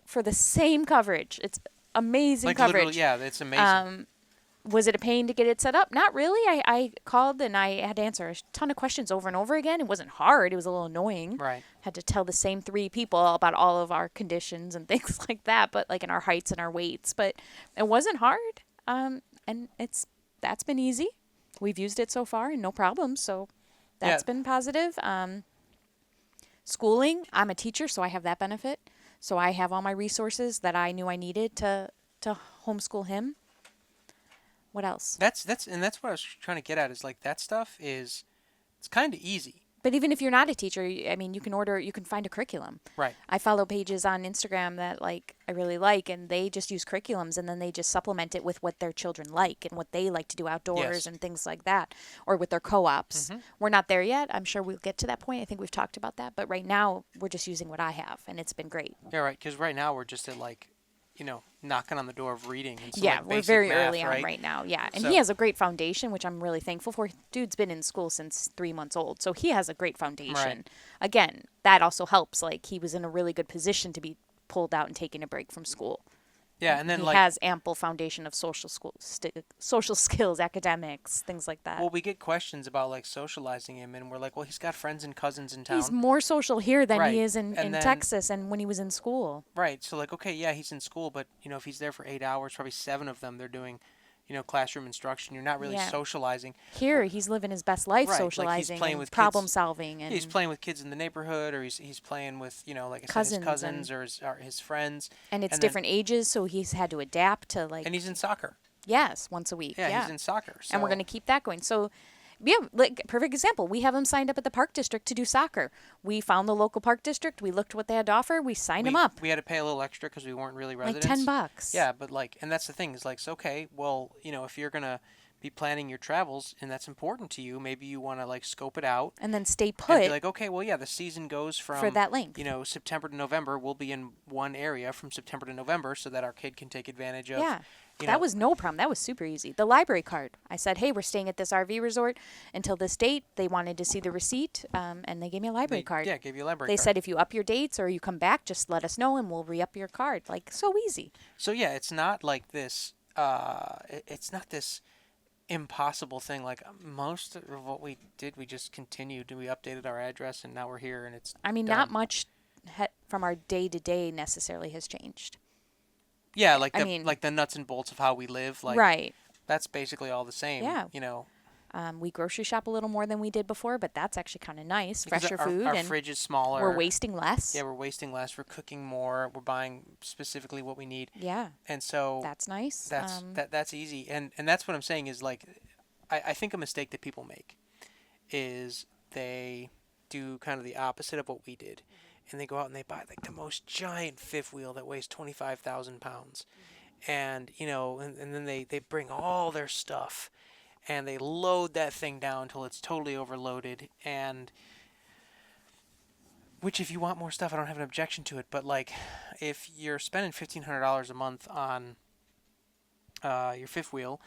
for the same coverage. It's amazing like coverage. literally, yeah, it's amazing. Was it a pain to get it set up? Not really. I called and I had to answer a ton of questions over and over again. It wasn't hard. It was a little annoying. Right. Had to tell the same 3 people about all of our conditions and things like that, but like in our heights and our weights. But it wasn't hard. And that's been easy. We've used it so far and no problems. So that's Yeah. been positive. Schooling. I'm a teacher, so I have that benefit. So I have all my resources that I knew I needed to homeschool him. What else? That's what I was trying to get at is like that stuff is it's kind of easy. But even if you're not a teacher, I mean, you can find a curriculum. Right. I follow pages on Instagram that like I really like, and they just use curriculums, and then they just supplement it with what their children like and what they like to do outdoors Yes. and things like that, or with their co-ops. We're not there yet. I'm sure we'll get to that point. I think we've talked about that, but right now we're just using what I have, and it's been great. Yeah, right. Because right now we're just at like, knocking on the door of reading. And some, Yeah, like, we're basic very math, early on right now. Yeah, and So- he has a great foundation, which I'm really thankful for. Dude's been in school since 3 months old, so he has a great foundation. Right. Again, that also helps. Like, he was in a really good position to be pulled out and taking a break from school. Yeah, and then he like, has ample foundation of social skills, academics, things like that. well, we get questions about like socializing him, and we're like, well, he's got friends and cousins in He's town. more social here than Right. he is in, And in then Texas and when he was in school. right. So like, okay, yeah, he's in school, but you know, if he's there for 8 hours, probably 7 of them they're doing, you know, classroom instruction. You're not really Yeah. socializing. Here, he's living his best life, Right, like, he's socializing playing and with problem kids. solving, and He's playing with kids in the neighborhood, or he's playing with, you know, like I said, his Cousins cousins or his friends. and it's and then- different ages, so he's had to adapt to like And he's in soccer. yes, once a week. Yeah, Yeah, he's in soccer. So. and we're gonna keep that going. So. Yeah, like perfect example. We have him signed up at the park district to do soccer. We found the local park district. We looked what they had to offer. We signed him up. We had to pay a little extra because we weren't really Like residents. $10. Yeah, but like, and that's the thing is like, so, okay, well, you know, if you're gonna be planning your travels and that's important to you, maybe you want to like scope it out And then stay and put be like, okay, well, yeah, the season goes from for that length. you know, September to November. We'll be in one area from September to November so that our kid can take advantage of. Yeah. You That know, was no problem. That was super easy. The library card. I said, hey, we're staying at this RV resort until this date. They wanted to see the receipt, and they gave me a library card. Yeah, gave you a library They card. said if you up your dates or you come back, just let us know and we'll re-up your card. Like, so easy. So yeah, it's not like this. It's not this impossible thing. Like most of what we did, we just continued and we updated our address, and now we're here, and it's. I mean, done. not much from our day-to-day necessarily has changed. Yeah, like I the mean- like the nuts and bolts of how we live. Like Right. that's basically all the same. Yeah. You know, We grocery shop a little more than we did before, but that's actually kind of nice. because Fresher our, food, our and fridge is smaller. we're wasting less. Yeah, we're wasting less. We're cooking more. We're buying specifically what we need, Yeah, and so that's nice. that's easy. And that's what I'm saying is like, I think a mistake that people make is they do kind of the opposite of what we did, and they go out and they buy like the most giant fifth wheel that weighs 25,000 pounds, and you know, and then they bring all their stuff, and they load that thing down until it's totally overloaded, and which if you want more stuff, I don't have an objection to it, but like if you're spending $1,500 a month on your fifth wheel,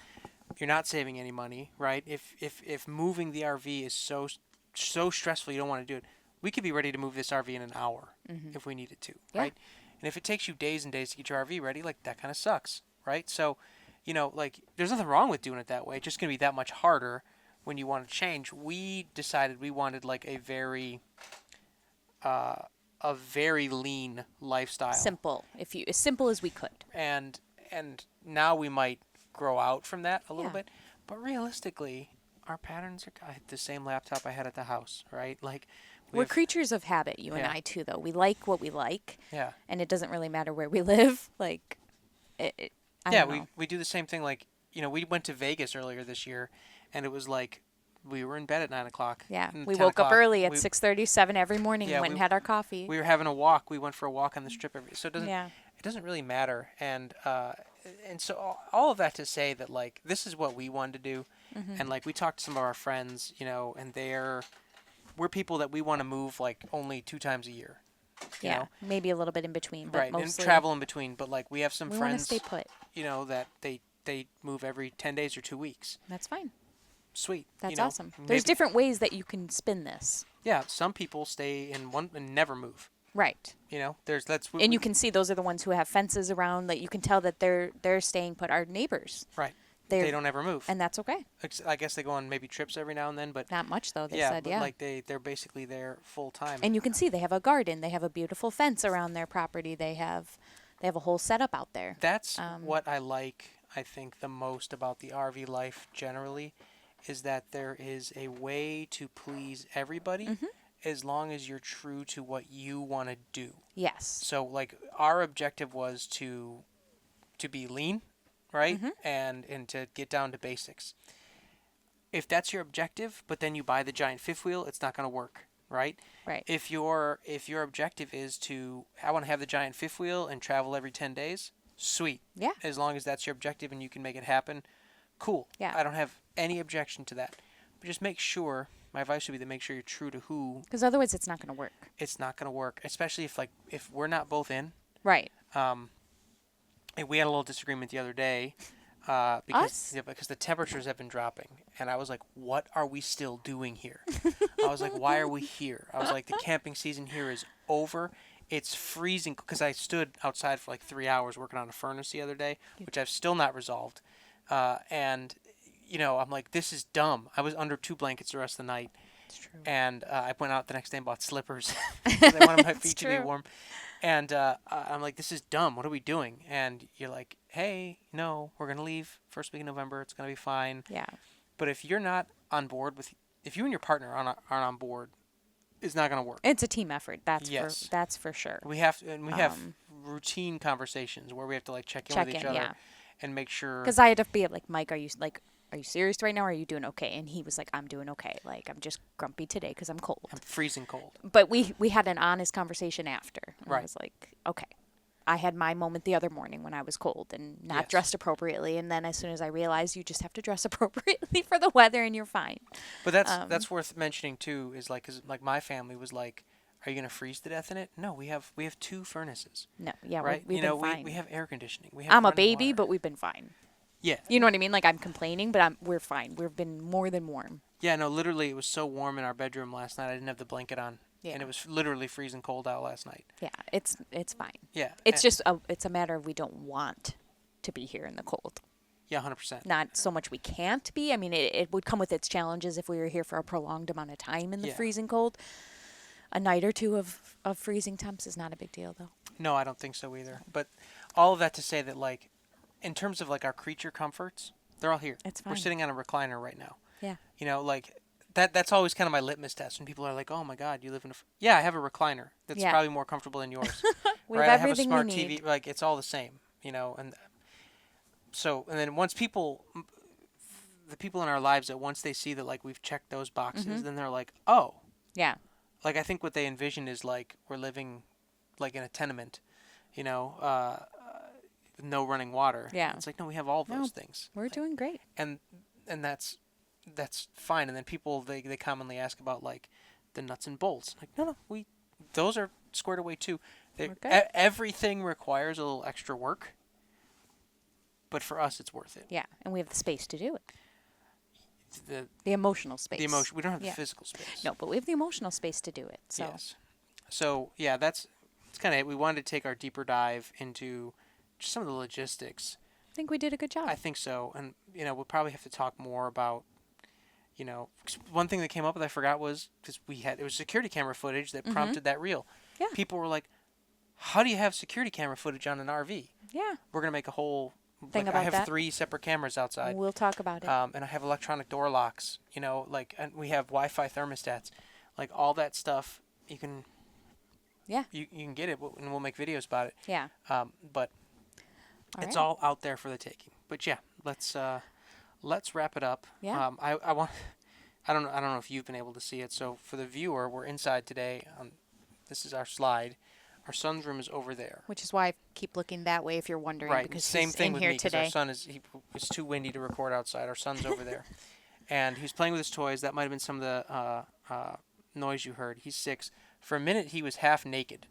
you're not saving any money, right? If moving the RV is so stressful you don't want to do it, we could be ready to move this RV in an hour if we needed to, Yeah. right? And if it takes you days and days to get your RV ready, like that kind of sucks, right? So, you know, like there's nothing wrong with doing it that way. It's just gonna be that much harder when you want to change. We decided we wanted like a very lean lifestyle, simple. As simple as we could. and now we might grow out from that a little Yeah. bit, but realistically our patterns are I had the same laptop I had at the house, right? Like we We're have- creatures of habit, you and Yeah. I too, though. We like what we like, yeah and it doesn't really matter where we live. Like, I yeah don't know. we do the same thing. Like, you know, we went to Vegas earlier this year, and it was like we were in bed at 9 o'clock. Yeah, and we 10 woke up o'clock. early at We- 6:37 every morning. Yeah, Went we- and had our coffee. We were having a walk. We went for a walk on the strip so it doesn't Yeah. it doesn't really matter. And so all of that to say that like this is what we wanted to do, Mm-hmm. and like we talked to some of our friends, you know, and we're people that we want to move like only 2 times a year. You Yeah, know? maybe a little bit in between, but Right, mostly and travel in between. But like we have some we want to friends, stay put. you know, that they move every 10 days or 2 weeks. That's fine. Sweet. That's you know, awesome. There's maybe- different ways that you can spin this. Yeah, some people stay in one and never move. Right. You know, that's And you can see those are the ones who have fences around that you can tell that they're staying put. Our neighbors, right. they're, They don't ever move. and that's okay. I guess they go on maybe trips every now and then, but Not much though. They yeah, said, but yeah. like they're basically there full time. And you can see they have a garden. They have a beautiful fence around their property. They have a whole setup out there. That's what I like. I think the most about the RV life generally is that there is a way to please everybody Mm-hmm. as long as you're true to what you want to do. Yes. So like our objective was to be lean, right? Mm-hmm. And to get down to basics. If that's your objective, but then you buy the giant fifth wheel, it's not going to work, right? Right. If your objective is I want to have the giant fifth wheel and travel every 10 days, sweet. Yeah. As long as that's your objective and you can make it happen, cool. Yeah. I don't have any objection to that. But just make sure, my advice would be to make sure you're true to who Because otherwise, it's not going to work. it's not going to work, especially if we're not both in. Right. And we had a little disagreement the other day Us? because the temperatures have been dropping, and I was like, "What are we still doing here?" I was like, "Why are we here?" I was like, "The camping season here is over. It's freezing because I stood outside for like 3 hours working on a furnace the other day, which I've still not resolved. And I'm like, this is dumb. I was under 2 blankets the rest of the night, It's true. and I went out the next day and bought slippers because I wanted my It's feet to be true. warm. And I'm like, this is dumb. What are we doing? And you're like, hey, no, we're gonna leave first week in November. It's gonna be fine. Yeah. But if you're not on board if you and your partner aren't on board, it's not gonna work. It's a team effort. Yes. That's for sure. We have and we have Um, routine conversations where we have to like check in Check with each in, other yeah. and make sure. Because I had to be like, Mike, are you serious right now? Or are you doing okay? And he was like, I'm doing okay. Like, I'm just grumpy today because I'm cold. I'm freezing cold. But we had an honest conversation after. And I Right. was like, okay. I had my moment the other morning when I was cold and not Yes. dressed appropriately. And then as soon as I realized you just have to dress appropriately for the weather and you're fine. But that's worth mentioning too. Is like, 'cause like my family was like, "Are you gonna freeze to death in it?" No, we have 2 furnaces, No, yeah, right? we've been fine. we have air conditioning. We have I'm a running baby, water. but we've been fine. Yeah, You know what I mean? Like, I'm complaining, but we're fine. We've been more than warm. yeah. No, literally, it was so warm in our bedroom last night. I didn't have the blanket on, Yeah. and it was literally freezing cold out last night. Yeah, it's fine. Yeah, It's just it's a matter of we don't want to be here in the cold. yeah, 100%. Not so much we can't be. I mean, it would come with its challenges if we were here for a prolonged amount of time in the Yeah. freezing cold. A night or two of freezing temps is not a big deal, though. No, I don't think so either. But all of that to say that, like, in terms of like our creature comforts, they're all here. It's We're fine. sitting on a recliner right now. Yeah. Like that's always kind of my litmus test when people are like, "Oh my God, you live in a." Yeah, I have a recliner. That's Yeah. probably more comfortable than yours. We right? have I have a everything smart we need. TV. Like it's all the same. And so and then once the people in our lives that once they see that like we've checked those boxes, Mm-hmm. then they're like, "Oh." Yeah. Like I think what they envision is like we're living like in a tenement, with no running water. Yeah. It's like no, we have all of No. those things, We're doing great. and that's fine. And then people they commonly ask about like the nuts and bolts. Like no, those are squared away too. We're good. Everything requires a little extra work, but for us it's worth it. Yeah, and we have the space to do it. The Emotional space. the emotion we don't have Yeah. the physical space. No, but we have the emotional space to do it. So Yes. So yeah, that's kind of it. We wanted to take our deeper dive into just some of the logistics. I think we did a good job. I think so, and we'll probably have to talk more about. 'Cause one thing that came up that I forgot was because it was security camera footage that prompted that reel. Yeah. People were like, "How do you have security camera footage on an RV?" Yeah. We're gonna make a whole Thing I about have that? 3 separate cameras outside. We'll talk about it. And I have electronic door locks, and we have Wi-Fi thermostats, like all that stuff. You can, Yeah. you can get it, and we'll make videos about it. Yeah. But it's all out there for the taking. But yeah, let's wrap it up. Yeah. I want, I don't know if you've been able to see it. So for the viewer, we're inside today. This is our slide. Our son's room is over there. Which is why I keep looking that way if you're wondering. Right. Because Same he's thing in with here me because today. our son it's too windy to record outside. Our son's over there, and he's playing with his toys. That might have been some of the noise you heard. He's 6. For a minute, he was half naked.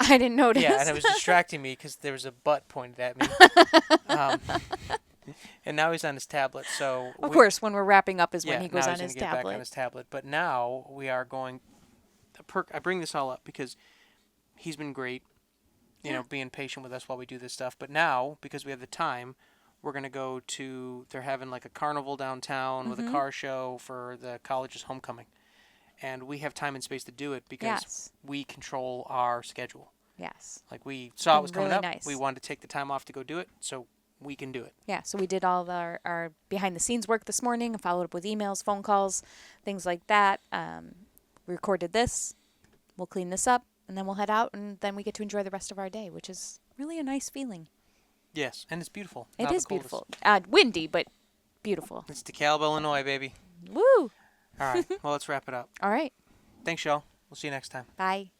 I didn't notice. Yeah, and it was distracting me because there was a butt pointed at me. And now he's on his tablet. So Of course, when we're wrapping up is yeah, when he goes now on he's his gonna get back on tablet. his tablet. But now we are going. I bring this all up because he's been great, Yeah. being patient with us while we do this stuff. But now, because we have the time, we're gonna go to. They're having like a carnival downtown with a car show for the college's homecoming, and we have time and space to do it because Yes. we control our schedule. Yes. Like we saw been it was coming really up, nice. we wanted to take the time off to go do it, so we can do it. Yeah, so we did all of our behind the scenes work this morning and followed up with emails, phone calls, things like that. We recorded this. We'll clean this up and then we'll head out and then we get to enjoy the rest of our day, which is really a nice feeling. Yes, and it's beautiful. It Not the is coldest. beautiful. Windy, but beautiful. It's DeKalb, Illinois, baby. Woo! All right, well, let's wrap it up. All right. Thanks, y'all. We'll see you next time. Bye.